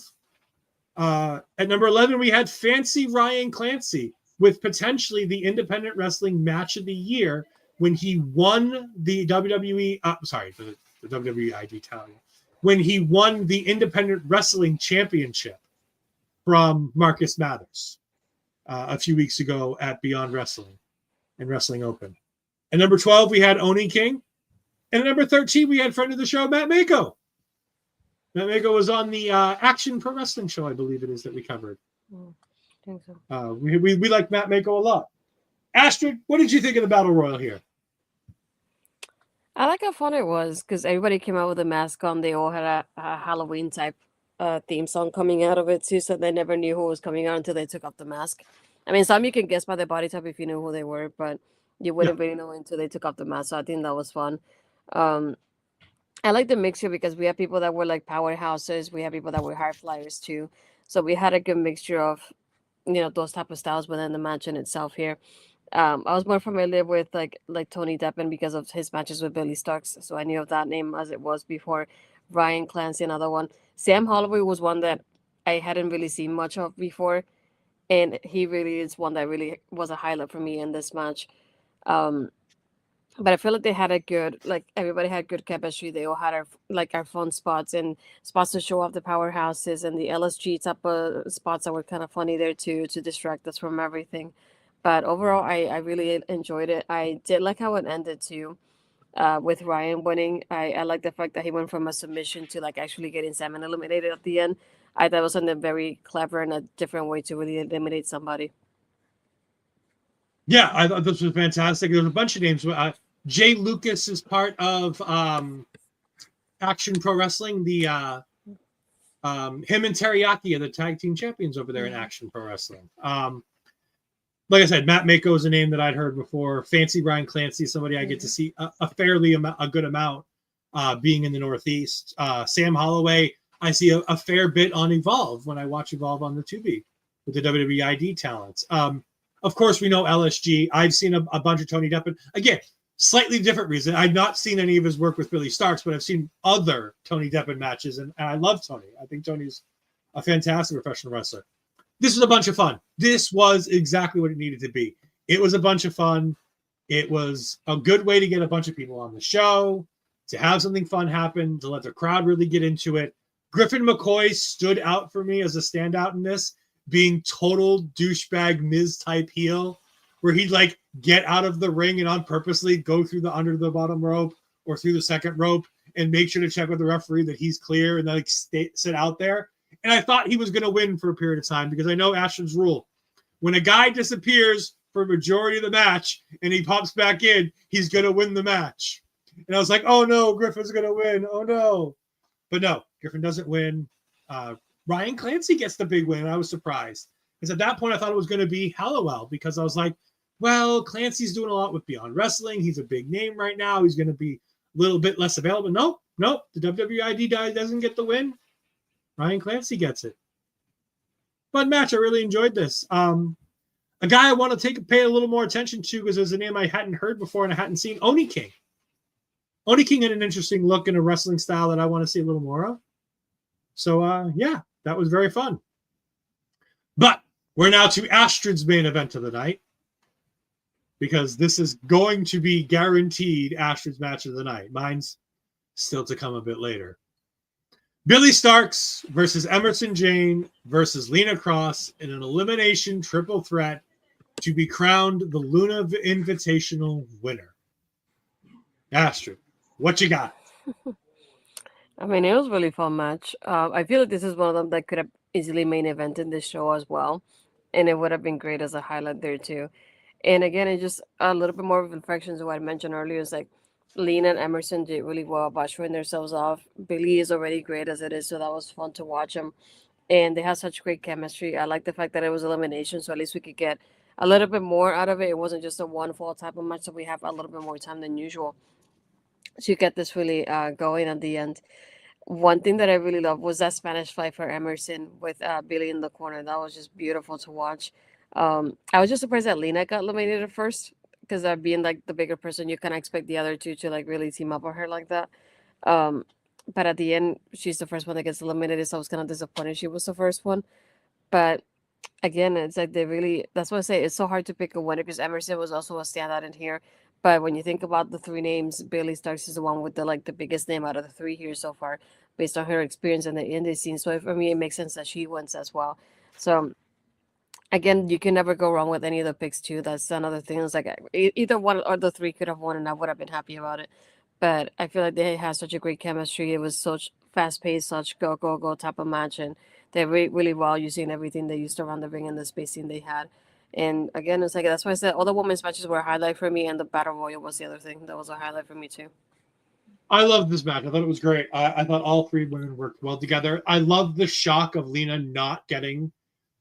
At number 11, we had Fancy Ryan Clancy with potentially the independent wrestling match of the year when he won the WWE, the WWE ID title, when he won the independent wrestling championship from Marcus Mathers a few weeks ago at Beyond Wrestling and Wrestling Open. At number 12, we had Oni King. And at number 13, we had friend of the show, Matt Mako. Matt Mako was on the Action Pro Wrestling show, I believe it is, that we covered. I think so. We like Matt Mako a lot. Astrid, what did you think of the Battle Royal here? I like how fun it was because everybody came out with a mask on. They all had a Halloween type theme song coming out of it too, so they never knew who was coming out until they took off the mask. I mean, some you can guess by their body type if you knew who they were, but you wouldn't really know until they took off the mask. So I think that was fun. I like the mixture because we have people that were like powerhouses. We have people that were high flyers too. So we had a good mixture of, those type of styles within the match in itself here. I was more familiar with like Tony Deppen because of his matches with Billie Starkz. So I knew of that name as it was before. Ryan Clancy, another one. Sam Holloway was one that I hadn't really seen much of before. And he really is one that really was a highlight for me in this match. But I feel like they had everybody had good chemistry. They all had our fun spots and spots to show off the powerhouses and the LSG type of spots that were kind of funny there too, to distract us from everything. But overall, I really enjoyed it. I did like how it ended too, with Ryan winning. I like the fact that he went from a submission to actually getting Salmon eliminated at the end. I thought it was something very clever and a different way to really eliminate somebody. Yeah, I thought this was fantastic. There's a bunch of names. Jay Lucas is part of Action Pro Wrestling. The him and Teriyaki are the tag team champions over there in Action Pro Wrestling. Like I said, Matt Mako is a name that I'd heard before. Fancy Ryan Clancy, somebody I get to see a good amount being in the Northeast. Sam Holloway, I see a fair bit on Evolve when I watch Evolve on the Tubi with the WWE ID talents. Of course, we know LSG. I've seen a bunch of Tony Deppen. Again, slightly different reason. I've not seen any of his work with Billie Starkz, but I've seen other Tony Deppen matches, and I love Tony. I think Tony's a fantastic professional wrestler. This was a bunch of fun. This was exactly what it needed to be. It was a bunch of fun. It was a good way to get a bunch of people on the show, to have something fun happen, to let the crowd really get into it. Griffin McCoy stood out for me as a standout in this, being total douchebag Miz type heel, where he'd get out of the ring and on purposely go through the under the bottom rope or through the second rope and make sure to check with the referee that he's clear and then sit out there. And I thought he was going to win for a period of time because I know Ashton's rule. When a guy disappears for a majority of the match and he pops back in, he's going to win the match. And I was like, oh no, Griffin's going to win. Oh no. But no, Griffin doesn't win. Ryan Clancy gets the big win. And I was surprised. Because at that point, I thought it was going to be Hallowell because I was like, well, Clancy's doing a lot with Beyond Wrestling. He's a big name right now. He's going to be a little bit less available. Nope. The WWID guy doesn't get the win. Ryan Clancy gets it. Fun match. I really enjoyed this. A guy I want to pay a little more attention to because there's a name I hadn't heard before and I hadn't seen, Oni King. Oni King had an interesting look in a wrestling style that I want to see a little more of. So, yeah, that was very fun. But we're now to Astrid's main event of the night because this is going to be guaranteed Astrid's match of the night. Mine's still to come a bit later. Billie Starkz versus Emersyn Jayne versus Lena Kross in an elimination triple threat to be crowned the Luna Invitational winner. Astrid, what you got? I mean, it was a really fun match. I feel like this is one of them that could have easily main evented this show as well. And it would have been great as a highlight there too. And again, it's just a little bit more of reflections of what I mentioned earlier. It's Lena and Emersyn did really well about showing themselves off. Billie is already great as it is, so that was fun to watch them. And they had such great chemistry. I like the fact that it was elimination, so at least we could get a little bit more out of it. It wasn't just a one fall type of match, so we have a little bit more time than usual to get this really going at the end. One thing that I really loved was that Spanish fly for Emersyn with Billie in the corner. That was just beautiful to watch. I was just surprised that Lena got eliminated first because being like the bigger person, you kind of expect the other two to like really team up with her like that. Um, but at the end, she's the first one that gets eliminated, so I was kind of disappointed she was the first one. But again, it's like they really, that's why I say it's so hard to pick a winner because Emersyn was also a standout in here. But when you think about the three names, Billie Starkz is the one with the like the biggest name out of the three here so far, based on her experience in the indie scene. So for me, it makes sense that she wins as well. So again, you can never go wrong with any of the picks too. That's another thing. It's like either one or the three could have won, and I would have been happy about it. But I feel like they had such a great chemistry. It was such fast paced, such go go go type of match, and they really well using everything they used around the ring and the spacing they had. And again, it's like that's why I said all the women's matches were a highlight for me, and the battle royal was the other thing that was a highlight for me too. I loved this match. I thought it was great. I thought all three women worked well together. I love the shock of Lena not getting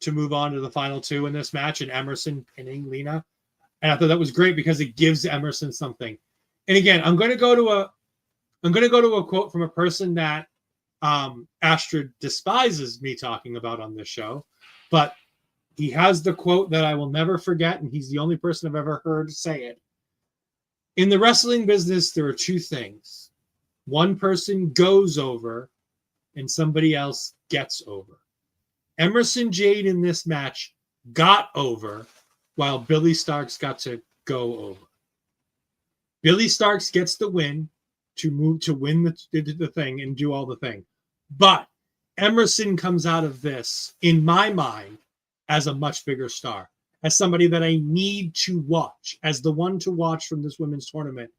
to move on to the final two in this match and Emersyn pinning Lena. And I thought that was great because it gives Emersyn something. And again, I'm going to go to a quote from a person that Astrid despises me talking about on this show, but he has the quote that I will never forget, and he's the only person I've ever heard say it. In the wrestling business, there are two things. One person goes over and somebody else gets over. Emersyn Jade in this match got over while Billie Starkz got to go over. Billie Starkz gets the win to win the thing and do all the thing. But Emersyn comes out of this, in my mind, as a much bigger star, as somebody that I need to watch, as the one to watch from this women's tournament.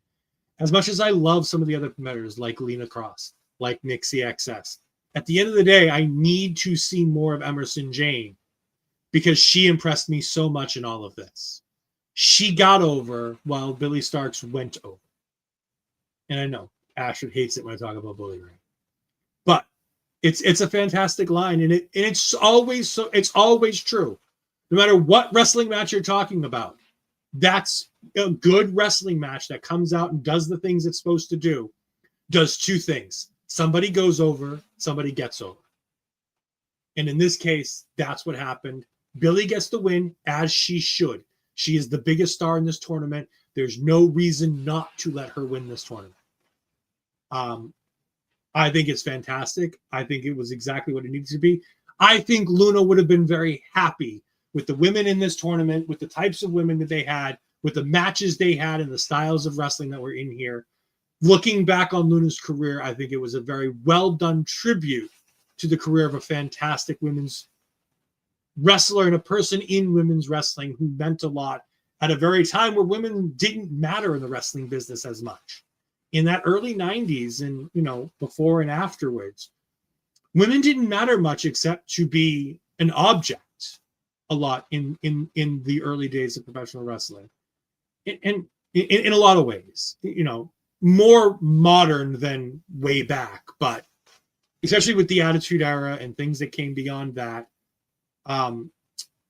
As much as I love some of the other competitors like Lena Kross, like Nixi XS, at the end of the day, I need to see more of Emersyn Jayne because she impressed me so much in all of this. She got over while Billie Starkz went over. And I know Astrid hates it when I talk about bullying, but it's a fantastic line, and it's always true. No matter what wrestling match you're talking about, that's a good wrestling match that comes out and does the things it's supposed to do. Does two things: somebody goes over, somebody gets over. And in this case, that's what happened. Billie gets the win, as she should. She is the biggest star in this tournament. There's no reason not to let her win this tournament. I think it's fantastic. I think it was exactly what it needed to be. I think Luna would have been very happy with the women in this tournament, with the types of women that they had, with the matches they had, and the styles of wrestling that were in here. Looking back on Luna's career, I think it was a very well done tribute to the career of a fantastic women's wrestler and a person in women's wrestling who meant a lot at a very time where women didn't matter in the wrestling business as much. In that early 90s and, before and afterwards, women didn't matter much except to be an object a lot in the early days of professional wrestling. And in a lot of ways, more modern than way back, but especially with the Attitude Era and things that came beyond that,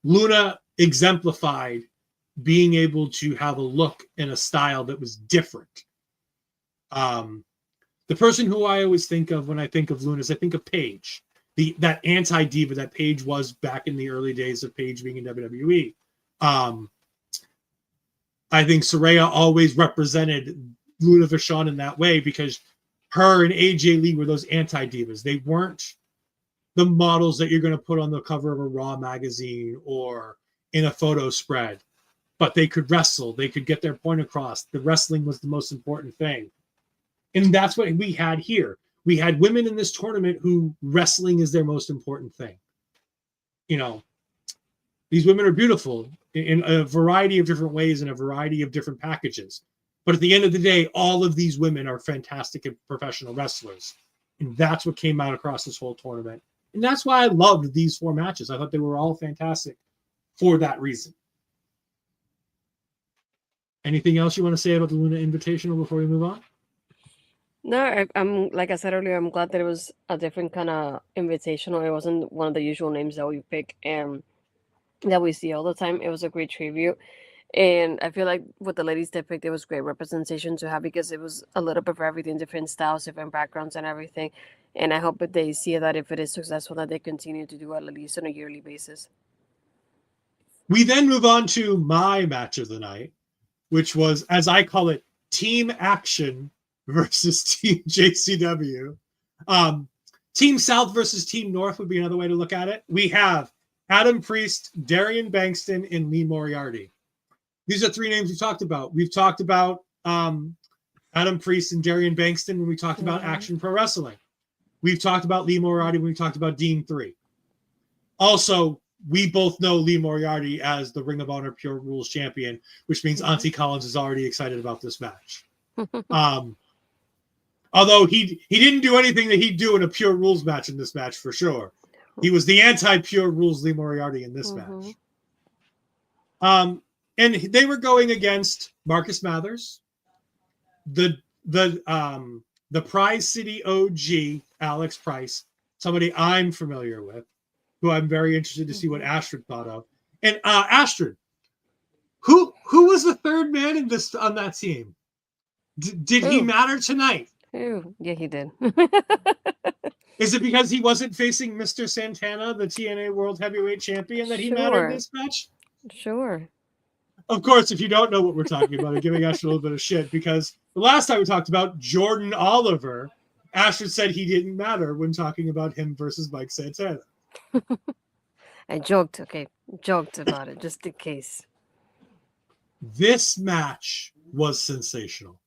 Luna exemplified being able to have a look and a style that was different. The person who I always think of when I think of Luna is I think of Paige, that anti-diva that Paige was back in the early days of Paige being in WWE. I think Saraya always represented Luna Vachon in that way because her and AJ Lee were those anti-divas. They weren't the models that you're going to put on the cover of a Raw magazine or in a photo spread, but they could wrestle. They could get their point across. The wrestling was the most important thing. And that's what we had here. We had women in this tournament who wrestling is their most important thing. These women are beautiful in a variety of different ways and a variety of different packages. But at the end of the day, all of these women are fantastic and professional wrestlers. And that's what came out across this whole tournament. And that's why I loved these four matches. I thought they were all fantastic for that reason. Anything else you want to say about the Luna Invitational before we move on? No, I'm like I said earlier, I'm glad that it was a different kind of invitational. It wasn't one of the usual names that we pick and that we see all the time. It was a great tribute. And I feel like with the ladies they picked, it was great representation to have because it was a little bit for everything, different styles, different backgrounds, and everything. And I hope that they see that if it is successful, that they continue to do it at least on a yearly basis. We then move on to my match of the night, which was, as I call it, Team Action versus Team JCW. Team South versus Team North would be another way to look at it. We have Adam Priest, Darian Bankston, and Lee Moriarty. These are three names we talked about. We've talked about Adam Priest and Darian Bankston when we talked about Action Pro Wrestling. We've talked about Lee Moriarty when we talked about Dean 3. Also, we both know Lee Moriarty as the Ring of Honor Pure Rules champion, which means Auntie Collins is already excited about this match. Although he didn't do anything that he'd do in a Pure Rules match in this match for sure. He was the anti-Pure Rules Lee Moriarty in this match. And they were going against Marcus Mathers, the Prize City OG, Alex Price, somebody I'm familiar with, who I'm very interested to see what Astrid thought of. And Astrid, who was the third man in this on that team? Did he matter tonight? Yeah, he did. Is it because he wasn't facing Mr. Santana, the TNA World Heavyweight Champion, that he mattered in this match? Sure. Of course, if you don't know what we're talking about, I'm giving Astrid a little bit of shit because the last time we talked about Jordan Oliver, Astrid said he didn't matter when talking about him versus Mike Santana. I joked about it just in case. This match was sensational.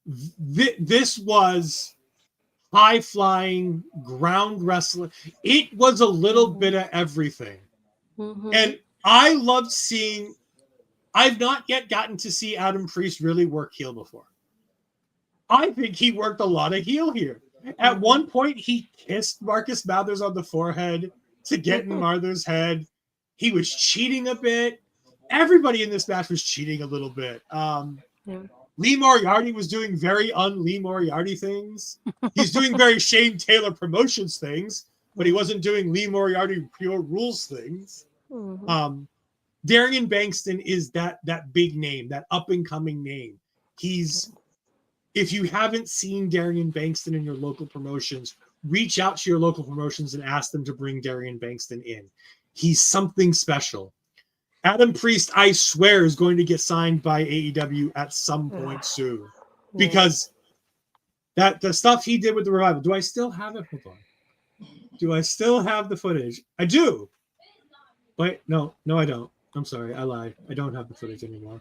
This was high-flying ground wrestling. It was a little bit of everything. And I loved seeing... I've not yet gotten to see Adam Priest really work heel before. I think he worked a lot of heel here. At one point, he kissed Marcus Mathers on the forehead to get in Mathers' head. He was cheating a bit. Everybody in this match was cheating a little bit. Lee Moriarty was doing very un-Lee Moriarty things. He's doing very Shane Taylor Promotions things, but he wasn't doing Lee Moriarty Pure Rules things. Darian Bankston is that big name, that up-and-coming name. If you haven't seen Darian Bankston in your local promotions, reach out to your local promotions and ask them to bring Darian Bankston in. He's something special. Adam Priest, I swear, is going to get signed by AEW at some point soon. Because the stuff he did with the Revival, do I still have it? Hold on. Do I still have the footage? I do. Wait, no, I don't. I'm sorry, I lied. I don't have the footage anymore.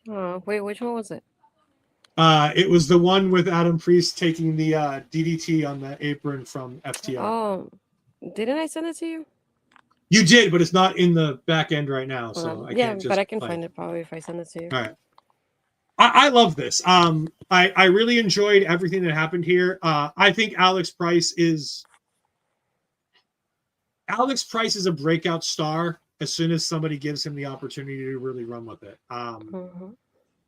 Oh, wait, which one was it? It was the one with Adam Priest taking the DDT on the apron from FTR. Oh, didn't I send it to you? You did, but it's not in the back end right now, so I can't just... but I can find it probably if I send it to you. All right. I love this. I really enjoyed everything that happened here. I think Alex Price is a breakout star as soon as somebody gives him the opportunity to really run with it.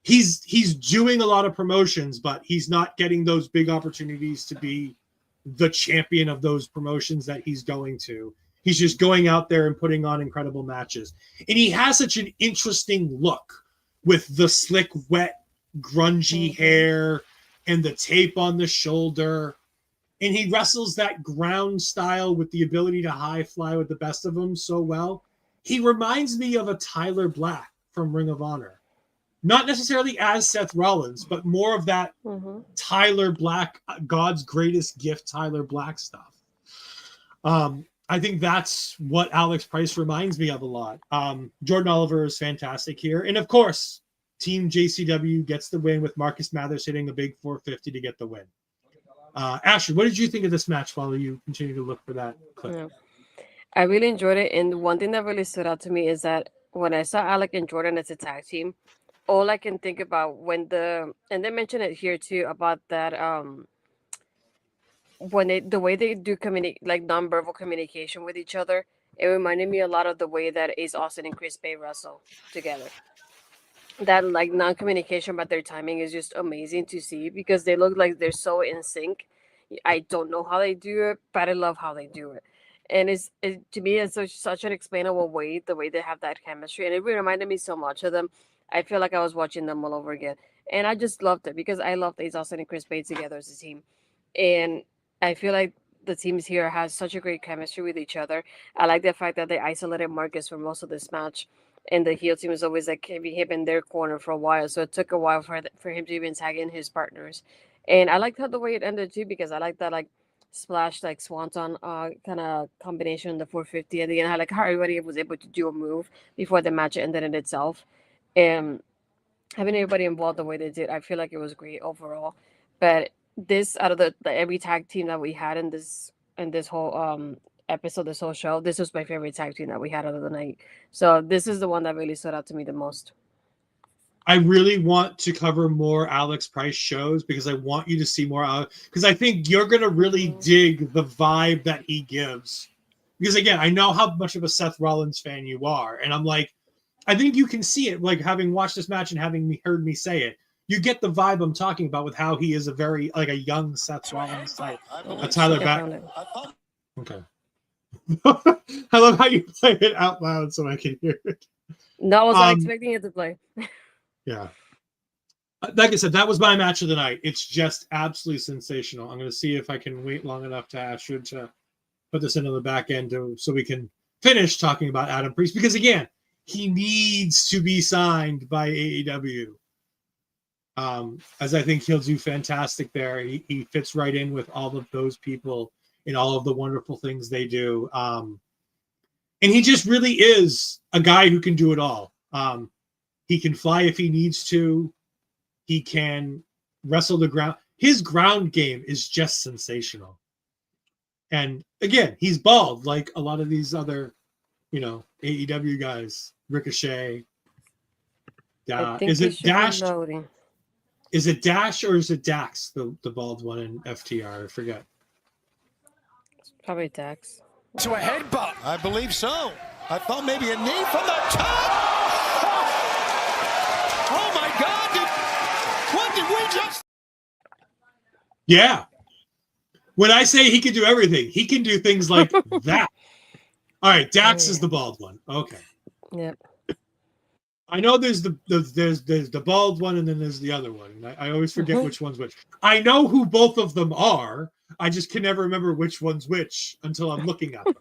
He's doing a lot of promotions, but he's not getting those big opportunities to be the champion of those promotions that he's going to. He's just going out there and putting on incredible matches. And he has such an interesting look with the slick, wet, grungy hair and the tape on the shoulder. And he wrestles that ground style with the ability to high fly with the best of them so well. He reminds me of a Tyler Black from Ring of Honor. Not necessarily as Seth Rollins, but more of that Tyler Black, God's greatest gift, Tyler Black stuff. I think that's what Alex Price reminds me of a lot. Jordan Oliver is fantastic here. And of course, Team JCW gets the win with Marcus Mathers hitting a big 450 to get the win. Ashley, what did you think of this match while you continue to look for that clip? Yeah. I really enjoyed it. And one thing that really stood out to me is that when I saw Alec and Jordan as a tag team, all I can think about and they mentioned it here too, about that when the way they do like nonverbal communication with each other, it reminded me a lot of the way that Ace Austin and Chris Bay wrestle together. that like non-communication about their timing is just amazing to see because they look like they're so in sync. I don't know how they do it, but I love how they do it. And to me, it's such an explainable way, the way they have that chemistry. And it really reminded me so much of them. I feel like I was watching them all over again. And I just loved it because I loved Ace Austin and Chris Bates together as a team. And I feel like the teams here has such a great chemistry with each other. I like the fact that they isolated Marcus for most of this match. And the heel team was always like heavy hip in their corner for a while. So it took a while for him to even tag in his partners. And I liked how the way it ended too because I like that like splash like swanton kind of combination the 450 at the end. I like how everybody was able to do a move before the match ended in itself. And having everybody involved the way they did, I feel like it was great overall. But this out of the every tag team that we had in this whole episode, this whole show, this was my favorite tag team that we had out of the night. So this is the one that really stood out to me the most. I really want to cover more Alex Price shows because I want you to see more Alex, because I think you're going to really dig the vibe that he gives. Because again, I know how much of a Seth Rollins fan you are. And I'm like, I think you can see it, like having watched this match and having heard me say it. You get the vibe I'm talking about with how he is a very, like a young Seth Rollins type. A Tyler Bat. Okay. I love how you play it out loud so I can hear it. No, I was not expecting it to play. Yeah. Like I said, that was my match of the night. It's just absolutely sensational. I'm going to see if I can wait long enough to Astrid to put this into the back end so we can finish talking about Adam Priest. Because again, he needs to be signed by AEW. As I think he'll do fantastic there. He fits right in with all of those people in all of the wonderful things they do. And he just really is a guy who can do it all. He can fly if he needs to. He can wrestle the ground. His ground game is just sensational. And again, he's bald like a lot of these other, AEW guys. Ricochet. Is it Dash? Is it Dash or is it Dax, the bald one in FTR? I forget. It's probably Dax. To a headbutt. I believe so. I thought maybe a knee from the top. Oh my God! What did we just? Yeah. When I say he can do everything, he can do things like that. All right, Dax is the bald one. Okay. Yep. I know there's the bald one and then there's the other one. I always forget which one's which. I know who both of them are. I just can never remember which one's which until I'm looking at them.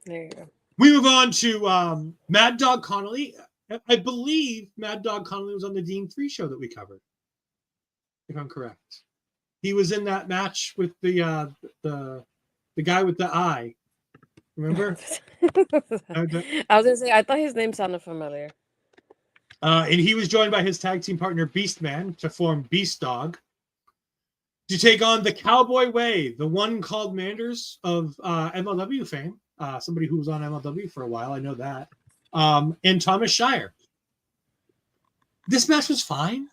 There you go. We move on to Mad Dog Connolly. I believe Mad Dog Connolly was on the Dean 3 show that we covered, if I'm correct. He was in that match with the guy with the eye. Remember? I was gonna say I thought his name sounded familiar. And he was joined by his tag team partner Beastman to form Beast Dog to take on the Cowboy Way, the one called Manders of MLW fame. Somebody who was on MLW for a while, I know that. And Thomas Shire. This match was fine.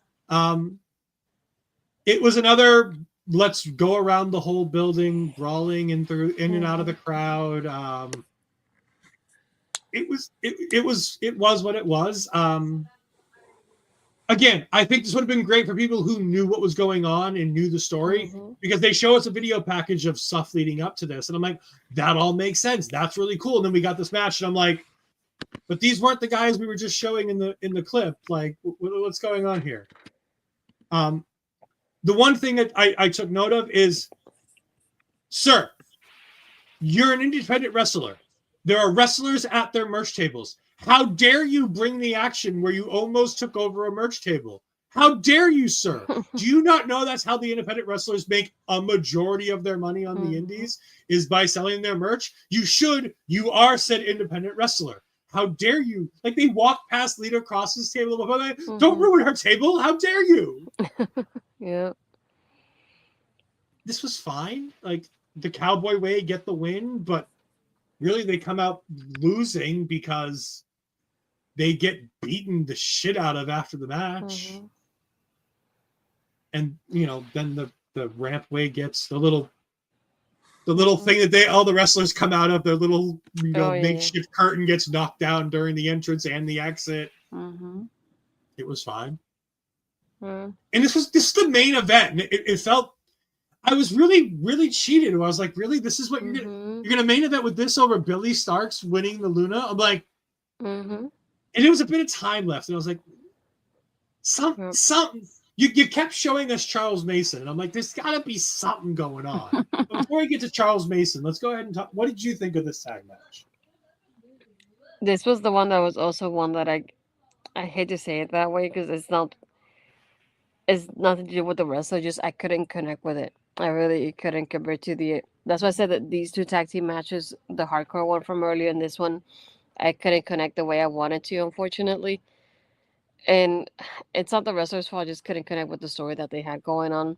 It was another let's go around the whole building, brawling in and out of the crowd. It was what it was. Again, I think this would have been great for people who knew what was going on and knew the story because they show us a video package of stuff leading up to this. And I'm like, that all makes sense. That's really cool. And then we got this match and I'm like, but these weren't the guys we were just showing in the clip. Like, what's going on here? The one thing that I took note of is, sir, you're an independent wrestler. There are wrestlers at their merch tables. How dare you bring the action where you almost took over a merch table? How dare you, sir? Do you not know that's how the independent wrestlers make a majority of their money on the indies is by selling their merch? You are said independent wrestler. How dare you? Like they walked past Lena Kross's table. Don't ruin her table. How dare you? Yeah. This was fine. Like the Cowboy Way get the win, but really they come out losing because they get beaten the shit out of after the match. And then the Ramp Way gets the little The little thing that all the wrestlers come out of, their little Oh, yeah. makeshift curtain gets knocked down during the entrance and the exit. Mm-hmm. It was fine. Mm. And this is the main event. And it felt, I was really, really cheated. I was like, really? This is what you're gonna main event with this over Billie Starkz winning the Luna? I'm like, and there was a bit of time left, and I was like, something. You kept showing us Charles Mason, and I'm like, there's got to be something going on. But before we get to Charles Mason, let's go ahead and talk. What did you think of this tag match? This was the one that was also one that I hate to say it that way because it's nothing to do with the wrestler. Just I couldn't connect with it. I really couldn't compare to the. That's why I said that these two tag team matches, the hardcore one from earlier and this one, I couldn't connect the way I wanted to, unfortunately. And it's not the wrestlers' fault. I just couldn't connect with the story that they had going on.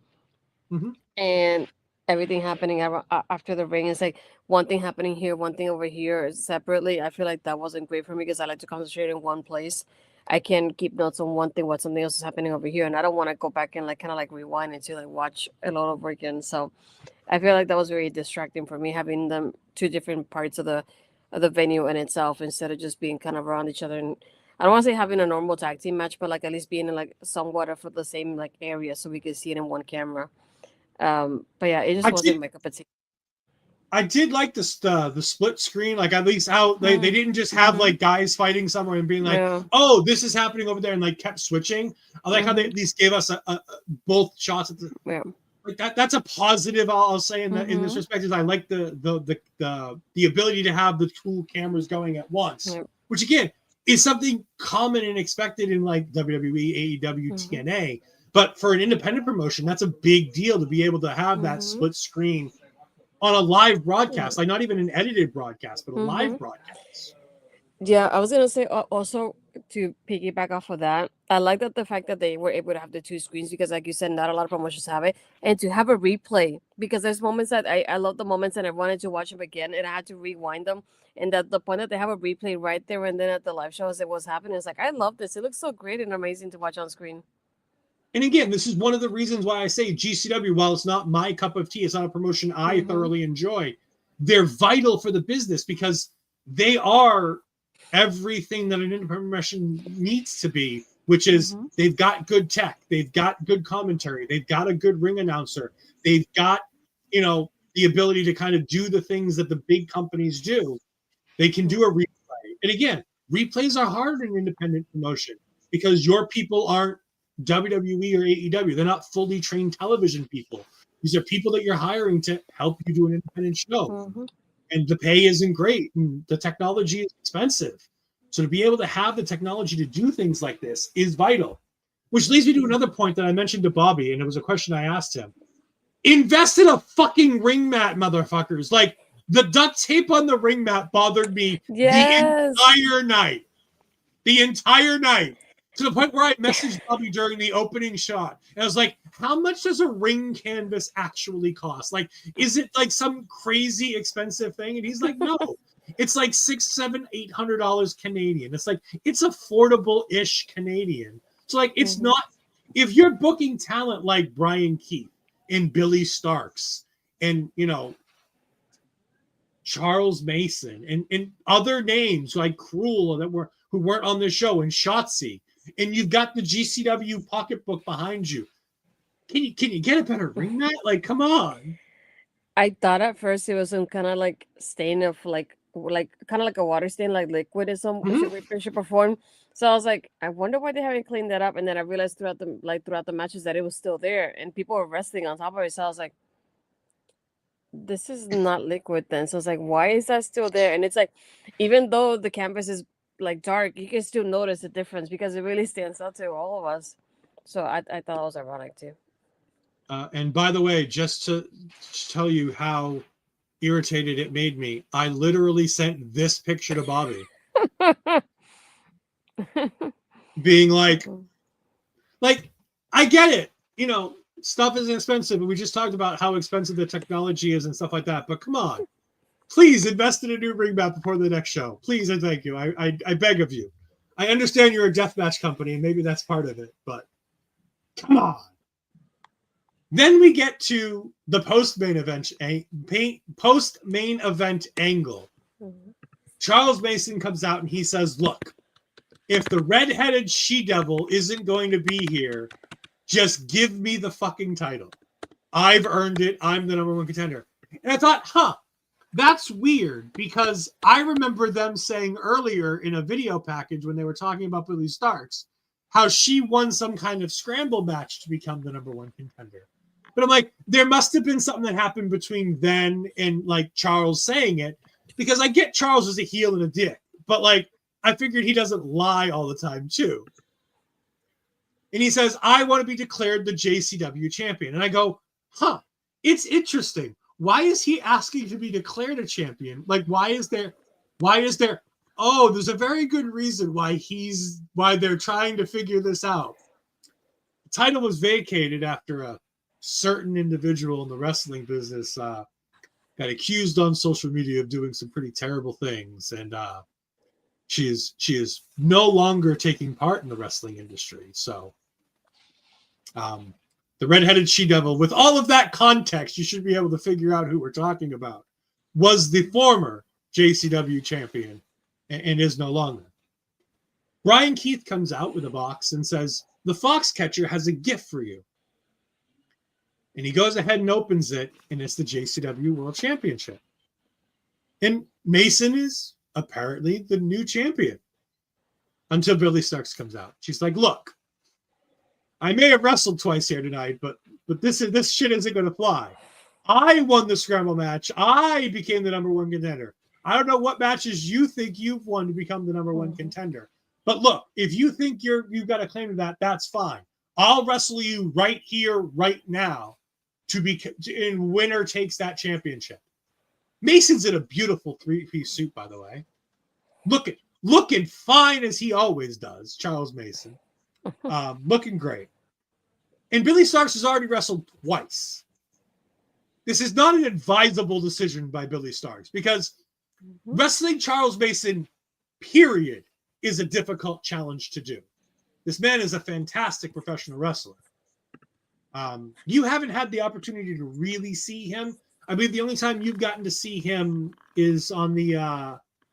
And everything happening after the ring is like one thing happening here, one thing over here separately. I feel like that wasn't great for me because I like to concentrate in one place. I can't keep notes on one thing, what something else is happening over here, and I don't want to go back and like kind of like rewind it to like watch it all over again. So I feel like that was very distracting for me, having them two different parts of the venue in itself instead of just being kind of around each other. And I don't want to say having a normal tag team match, but like at least being in like somewhat of the same like area so we could see it in one camera. But yeah, it just wasn't my cup of tea. I did like the split screen, like at least how they didn't just have like guys fighting somewhere and being like, oh, this is happening over there, and like kept switching. I like how they at least gave us a both shots at the like that. That's a positive. I'll say in this respect is I like the ability to have the two cameras going at once, which again is something common and expected in like WWE, AEW, TNA. But for an independent promotion, that's a big deal to be able to have that split screen on a live broadcast, like not even an edited broadcast, but a live broadcast. Yeah, I was gonna say also to piggyback off of that, I like that the fact that they were able to have the two screens because, like you said, not a lot of promotions have it, and to have a replay because there's moments that I love the moments and I wanted to watch them again and I had to rewind them, and that the point that they have a replay right there and then at the live show as it was happening, it's like I love this. It looks so great and amazing to watch on screen. And again, this is one of the reasons why I say GCW, while it's not my cup of tea, it's not a promotion I thoroughly enjoy. They're vital for the business because they are everything that an independent promotion needs to be, which is they've got good tech, they've got good commentary, they've got a good ring announcer, they've got, the ability to kind of do the things that the big companies do. They can do a replay. And again, replays are hard in an independent promotion because your people aren't WWE or AEW. They're not fully trained television people. These are people that you're hiring to help you do an independent show. And the pay isn't great and the technology is expensive. So to be able to have the technology to do things like this is vital. Which leads me to another point that I mentioned to Bobby, and it was a question I asked him. Invest in a fucking ring mat, motherfuckers. Like the duct tape on the ring mat bothered me the entire night. The entire night. To the point where I messaged Bobby during the opening shot. And I was like, how much does a ring canvas actually cost? Like, is it like some crazy expensive thing? And he's like, no. It's like $600, $700, $800 Canadian. It's like, it's affordable-ish Canadian. So like, it's not, if you're booking talent like Bryan Keith and Billie Starkz and, Charles Mason and other names like Cruel who weren't on the show and Shotzi, and you've got the GCW pocketbook behind you. Can you get a better ring mat? Like, come on. I thought at first it was some kind of like stain of like kind of like a water stain, like liquid or some shape or form. So I was like, I wonder why they haven't cleaned that up. And then I realized throughout the matches that it was still there, and people were wrestling on top of it. So I was like, this is not liquid then. So I was like, why is that still there? And it's like, even though the canvas is like dark, you can still notice the difference because it really stands out to all of us. So I thought it was ironic too. And by the way, just to tell you how irritated it made me, I literally sent this picture to Bobby. Being like, I get it. Stuff is expensive. And we just talked about how expensive the technology is and stuff like that. But come on. Please invest in a new ring mat before the next show. Please and thank you. I beg of you. I understand you're a deathmatch company and maybe that's part of it, but come on. Then we get to the post-main event angle. Charles Mason comes out and he says, look, if the redheaded she-devil isn't going to be here, just give me the fucking title. I've earned it. I'm the number one contender. And I thought, that's weird, because I remember them saying earlier in a video package when they were talking about Billie Starkz, how she won some kind of scramble match to become the number one contender. But I'm like, there must have been something that happened between then and like Charles saying it, because I get Charles as a heel and a dick, but like, I figured he doesn't lie all the time too. And he says, I want to be declared the JCW champion. And I go, it's interesting. Why is he asking to be declared a champion? Like, why is there, there's a very good reason why they're trying to figure this out. The title was vacated after a certain individual in the wrestling business got accused on social media of doing some pretty terrible things. And she is no longer taking part in the wrestling industry. So the redheaded she-devil, with all of that context, you should be able to figure out who we're talking about, was the former JCW champion and is no longer. Brian Keith comes out with a box and says, the Foxcatcher has a gift for you. And he goes ahead and opens it, and it's the JCW World Championship. And Mason is apparently the new champion until Billie Starkz comes out. She's like, look, I may have wrestled twice here tonight, but this shit isn't going to fly. I won the scramble match. I became the number one contender. I don't know what matches you think you've won to become the number one contender. But look, if you think you've got a claim to that, that's fine. I'll wrestle you right here, right now, and winner takes that championship. Mason's in a beautiful three-piece suit, by the way. Looking fine as he always does, Charles Mason. Looking great. And Billie Starkz has already wrestled twice. This is not an advisable decision by Billie Starkz, because wrestling Charles Mason, period, is a difficult challenge to do. This man is a fantastic professional wrestler. You haven't had the opportunity to really see him. I mean, the only time you've gotten to see him is on the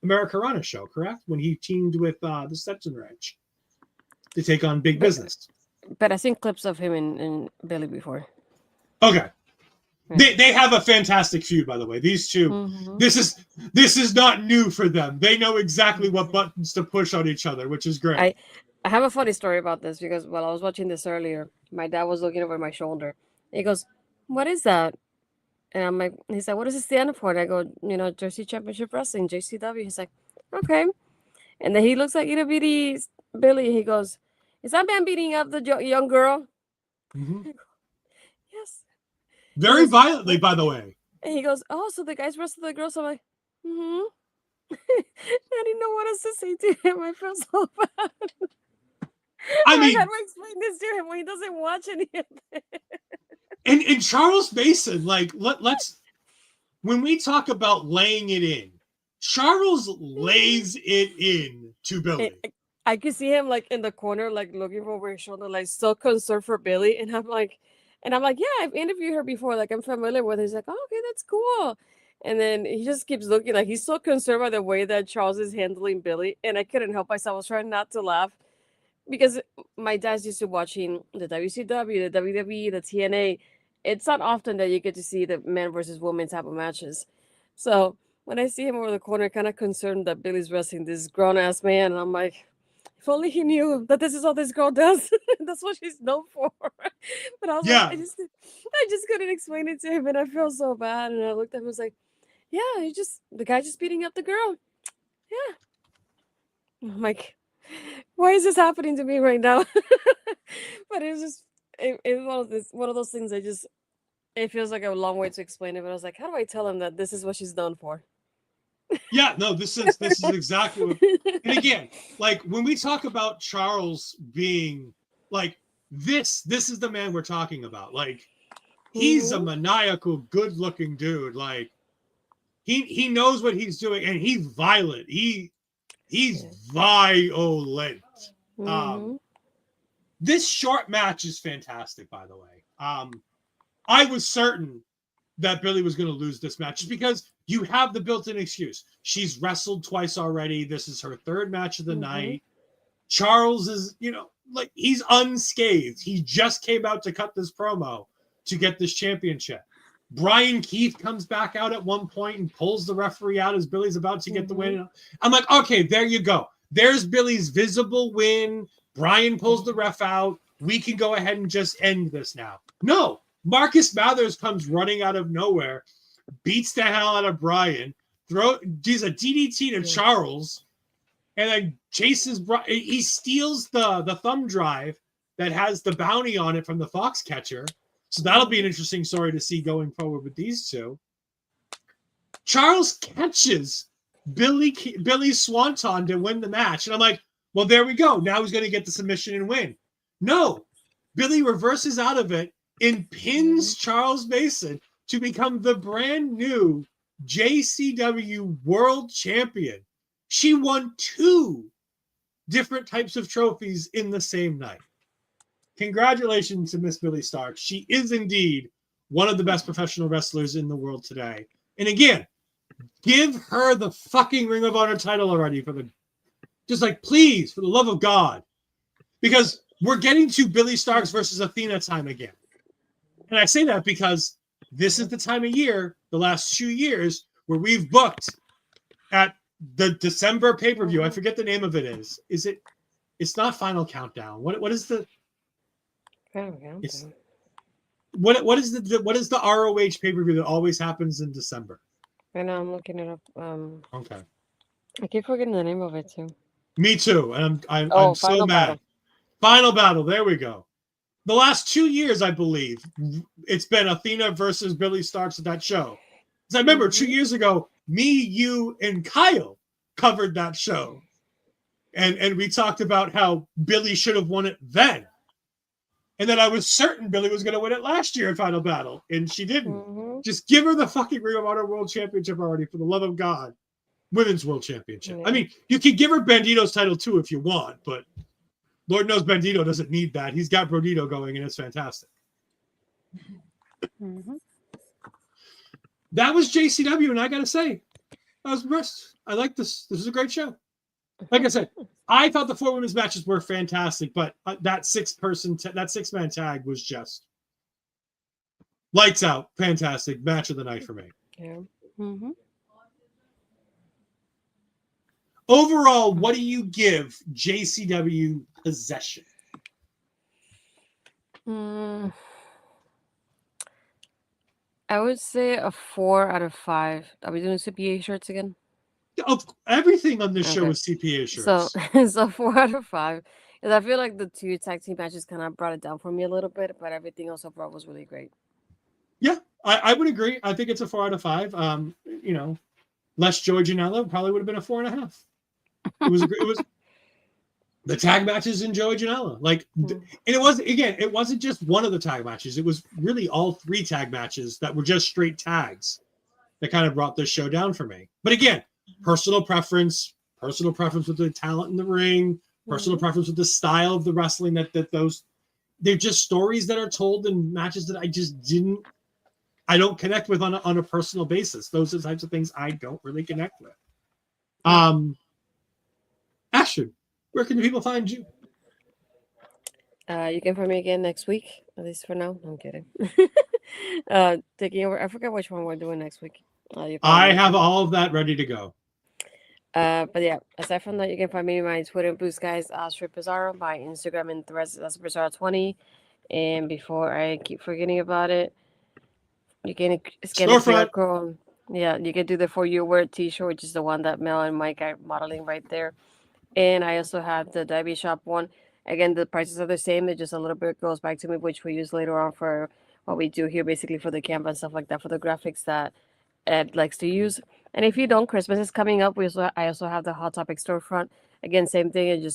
Americarana show, correct? When he teamed with the Stetson Ranch to take on Big Business. But I've seen clips of him in Billie before. Okay. They have a fantastic feud, by the way. These two, this is not new for them. They know exactly what buttons to push on each other, which is great. I have a funny story about this, because while I was watching this earlier, my dad was looking over my shoulder. He goes, what is that? And I'm like, he said, what does it stand for? And I go, Jersey Championship Wrestling, JCW. He's like, okay. And then he looks like itty bitty Billie. He goes, is that man beating up the young girl? Yes. Very violently, by the way. And he goes, oh, so the guy's wrestling the girl. So I'm like, I didn't know what else to say to him. I felt so bad. I mean, how do I explain this to him when he doesn't watch any of it? And Charles Mason, like, let's, when we talk about laying it in, Charles lays it in to Billie. I could see him like in the corner, like looking over his shoulder, like so concerned for Billie. And I'm like, yeah, I've interviewed her before. Like, I'm familiar with her. He's like, oh, okay, that's cool. And then he just keeps looking, like he's so concerned by the way that Charles is handling Billie. And I couldn't help myself. I was trying not to laugh, because my dad's used to watching the WCW, the WWE, the TNA. It's not often that you get to see the men versus women type of matches. So when I see him over the corner, kind of concerned that Billie's wrestling this grown-ass man, and I'm like, if only he knew that this is all this girl does. That's what she's known for. But I was like, I just couldn't explain it to him, and I felt so bad. And I looked at him and was like, yeah, the guy just beating up the girl. Yeah. I'm like, why is this happening to me right now? But it was just, it was one of those things. It feels like a long way to explain it, but I was like, how do I tell him that this is what she's known for? Yeah, no, this is exactly what, and again, like when we talk about Charles being like this is the man we're talking about. Like, he's a maniacal, good-looking dude. Like, he knows what he's doing, and he's violent. He's violent. This short match is fantastic, by the way. I was certain that Billie was going to lose this match just because you have the built-in excuse. She's wrestled twice already. This is her third match of the night. Charles is, like, he's unscathed. He just came out to cut this promo to get this championship. Bryan Keith comes back out at one point and pulls the referee out as Billie's about to get the win. I'm like, okay, there you go. There's Billie's visible win. Bryan pulls the ref out. We can go ahead and just end this now. No, Marcus Mathers comes running out of nowhere, beats the hell out of Bryan, does a DDT to Charles, and then chases Bryan. He steals the thumb drive that has the bounty on it from the Foxcatcher. So that'll be an interesting story to see going forward with these two. Charles catches Billie's swanton to win the match. And I'm like, well, there we go. Now he's going to get the submission and win. No. Billie reverses out of it and pins Charles Mason to become the brand new JCW World Champion. She won 2 different types of trophies in the same night. Congratulations to Miss Billie Starkz. She is indeed one of the best professional wrestlers in the world today. And again, give her the fucking Ring of Honor title already just like, please, for the love of God. Because we're getting to Billie Starkz versus Athena time again. And I say that because this is the time of year, the last 2 years, where we've booked at the December pay-per-view. I forget the name of it is. It's not Final Countdown. What is the what is the ROH pay-per-view that always happens in December? Right now I'm looking it up. Okay. I keep forgetting the name of it too. Me too. And I'm so mad. Final Battle. There we go. The last 2 years, I believe, it's been Athena versus Billie Starkz at that show. Because I remember 2 years ago, me, you, and Kyle covered that show. And we talked about how Billie should have won it then. And then I was certain Billie was going to win it last year in Final Battle. And she didn't. Just give her the fucking Ring of Honor World Championship already, for the love of God. Women's World Championship. Yeah. I mean, you can give her Bandito's title too if you want, but Lord knows Bandito doesn't need that. He's got Brodito going, and it's fantastic. That was JCW, and I got to say, I was impressed. I like this. This is a great show. Like I said, I thought the 4 women's matches were fantastic, but that 6-man tag was just lights out. Fantastic match of the night for me. Yeah. Overall, what do you give JCW Possession? I would say a 4 out of 5. Are we doing CPA shirts again? Everything on this show is CPA shirts. So 4 out of 5. Because I feel like the 2 tag team matches kind of brought it down for me a little bit, but everything else overall was really great. Yeah, I would agree. I think it's a 4 out of 5. Less Joy Janela probably would have been a 4.5. It was the tag matches in Joey Janela. And it wasn't just one of the tag matches. It was really all 3 tag matches that were just straight tags that kind of brought this show down for me. But again, personal preference with the talent in the ring, personal preference with the style of the wrestling they're just stories that are told in matches that I don't connect with on a personal basis. Those are the types of things I don't really connect with. Ashton, where can people find you? You can find me again next week, at least for now. I'm kidding. Taking over. I forgot which one we're doing next week. I have all of that ready to go. But yeah, aside from that, you can find me on my Twitter and Blue Skies, astridpizarro, my Instagram and Threads, that's Pizarro20. And before I keep forgetting about it, you can scan the QR code. Yeah, you can do the For You Word t-shirt, which is the one that Mel and Mike are modeling right there. And I also have the Dive Shop one. Again, the prices are the same. It just a little bit goes back to me, which we use later on for what we do here, basically for the Canva and stuff like that, for the graphics that Ed likes to use. And if you don't, Christmas is coming up. I also have the Hot Topic storefront. Again, same thing.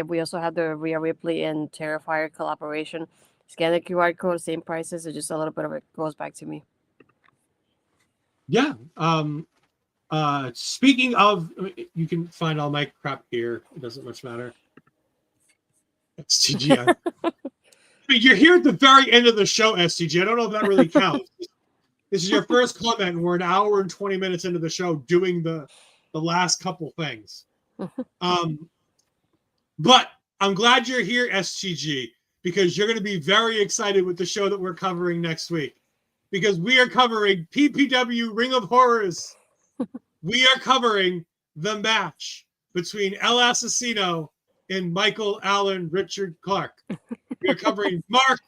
We also have the Rhea Ripley and Terrifier collaboration. Scan the QR code, same prices. It's just a little bit of it goes back to me. Yeah. Speaking of, you can find all my crap here. It doesn't much matter. It's TGI. But you're here at the very end of the show, STG. I don't know if that really counts. This is your first comment, and we're an hour and 20 minutes into the show doing the last couple things. But I'm glad you're here, STG, because you're going to be very excited with the show that we're covering next week. Because we are covering PPW Ring of Horrors. We are covering the match between El Assassino and Michael Allen Richard Clark. We are covering Mark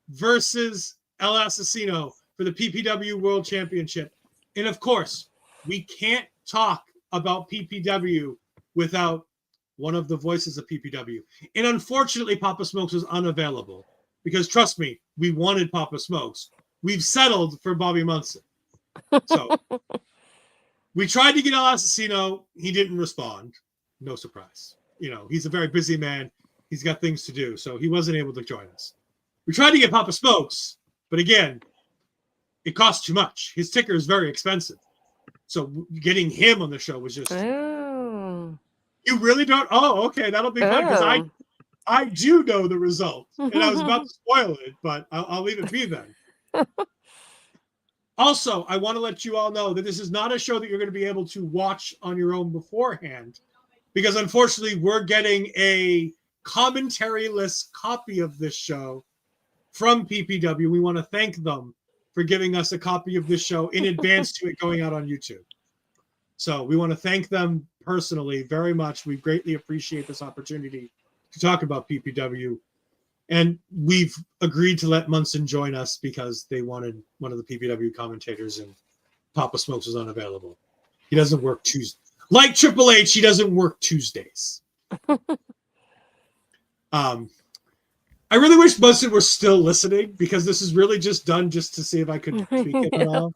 versus El Assassino for the PPW World Championship. And of course, we can't talk about PPW without one of the voices of PPW. And unfortunately, Papa Smokes was unavailable because, trust me, we wanted Papa Smokes. We've settled for Bobby Munson. So we tried to get El Assassino. He didn't respond. No surprise. You know, he's a very busy man. He's got things to do. So he wasn't able to join us. We tried to get Papa Smokes, but again, it costs too much. His ticker is very expensive. So getting him on the show was just... Oh. You really don't? Oh, okay. That'll be fun because I do know the result. And I was about to spoil it, but I'll leave it be then. Also, I want to let you all know that this is not a show that you're going to be able to watch on your own beforehand because unfortunately we're getting a commentary-less copy of this show from PPW. We want to thank them for giving us a copy of this show in advance to it going out on YouTube. So we want to thank them personally very much. We greatly appreciate this opportunity to talk about PPW. And we've agreed to let Munson join us because they wanted one of the PPW commentators and Papa Smokes was unavailable. He doesn't work Tuesdays. Like Triple H, he doesn't work Tuesdays. I really wish Munson were still listening because this is really just done just to see if I could tweak it at all.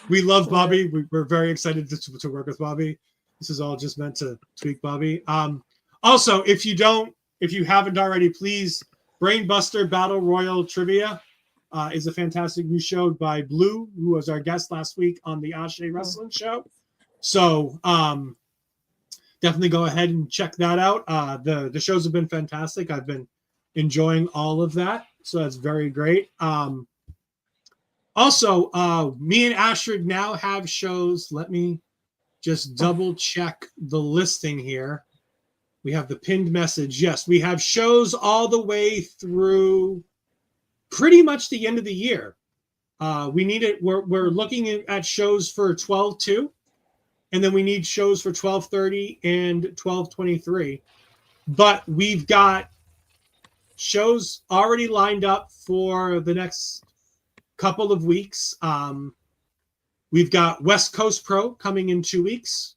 We love Bobby. We're very excited to work with Bobby. This is all just meant to tweak Bobby. Also, if you haven't already, please, Brainbuster Battle Royal Trivia is a fantastic new show by Blue, who was our guest last week on the Ashe Wrestling Show. So definitely go ahead and check that out. The shows have been fantastic. I've been enjoying all of that. So that's very great. Also, me and Astrid now have shows. Let me just double check the listing here. We have the pinned message. Yes, we have shows all the way through pretty much the end of the year. We need it. We're looking at shows for 12/2, and then we need shows for 12/30 and 12/23. But we've got shows already lined up for the next couple of weeks. We've got West Coast Pro coming in 2 weeks.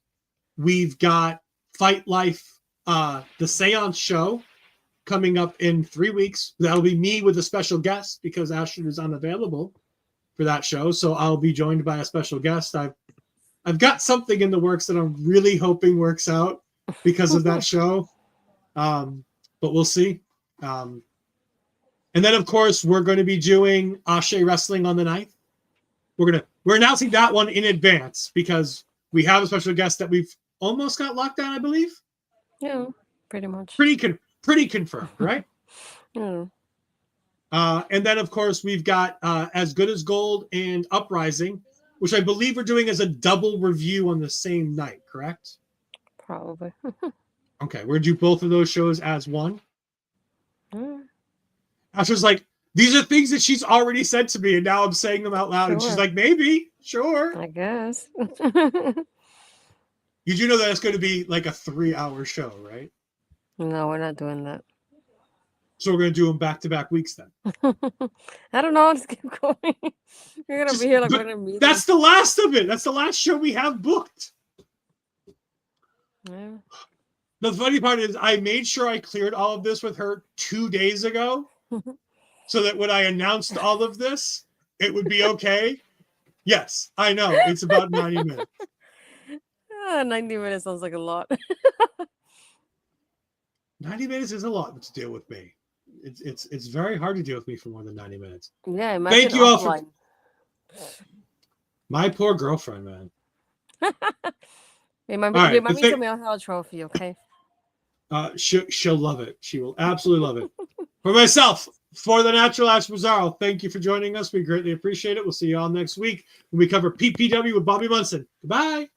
We've got Fight Life, the Seance show coming up in 3 weeks. That'll be me with a special guest because Ashton is unavailable for that show. So I'll be joined by a special guest. I've got something in the works that I'm really hoping works out because of that show. But we'll see. And then, of course, we're going to be doing Ashe Wrestling on the 9th. We're announcing that one in advance because we have a special guest that we've almost got locked down, I believe. Yeah, pretty much. Pretty confirmed, right? Yeah. And then, of course, we've got As Good as Gold and Uprising, which I believe we're doing as a double review on the same night, correct? Probably. Okay, we're going to do both of those shows as one. Asher's like, these are things that she's already said to me, and now I'm saying them out loud. Sure. And she's like, maybe, sure. I guess. You do know that it's going to be like a 3-hour show, right? No, we're not doing that. So we're going to do them back-to-back weeks then. I don't know. Just keep going. You're going to be here like we're going to meet. That's the last of it. That's the last show we have booked. Yeah. The funny part is I made sure I cleared all of this with her 2 days ago so that when I announced all of this, it would be okay. Yes, I know. It's about 90 minutes. 90 minutes sounds like a lot. 90 minutes is a lot to deal with me. It's very hard to deal with me for more than 90 minutes. Yeah, thank you all for my poor girlfriend, man. Remind me to mail her a trophy, okay? She'll love it. She will absolutely love it. For myself, For the natural Astridpizarro, thank you for joining us. We greatly appreciate it. We'll see you all next week when we cover PPW with Bobby Munson. Goodbye.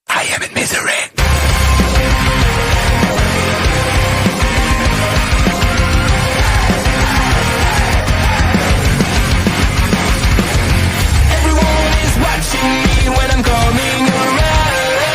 I am in misery.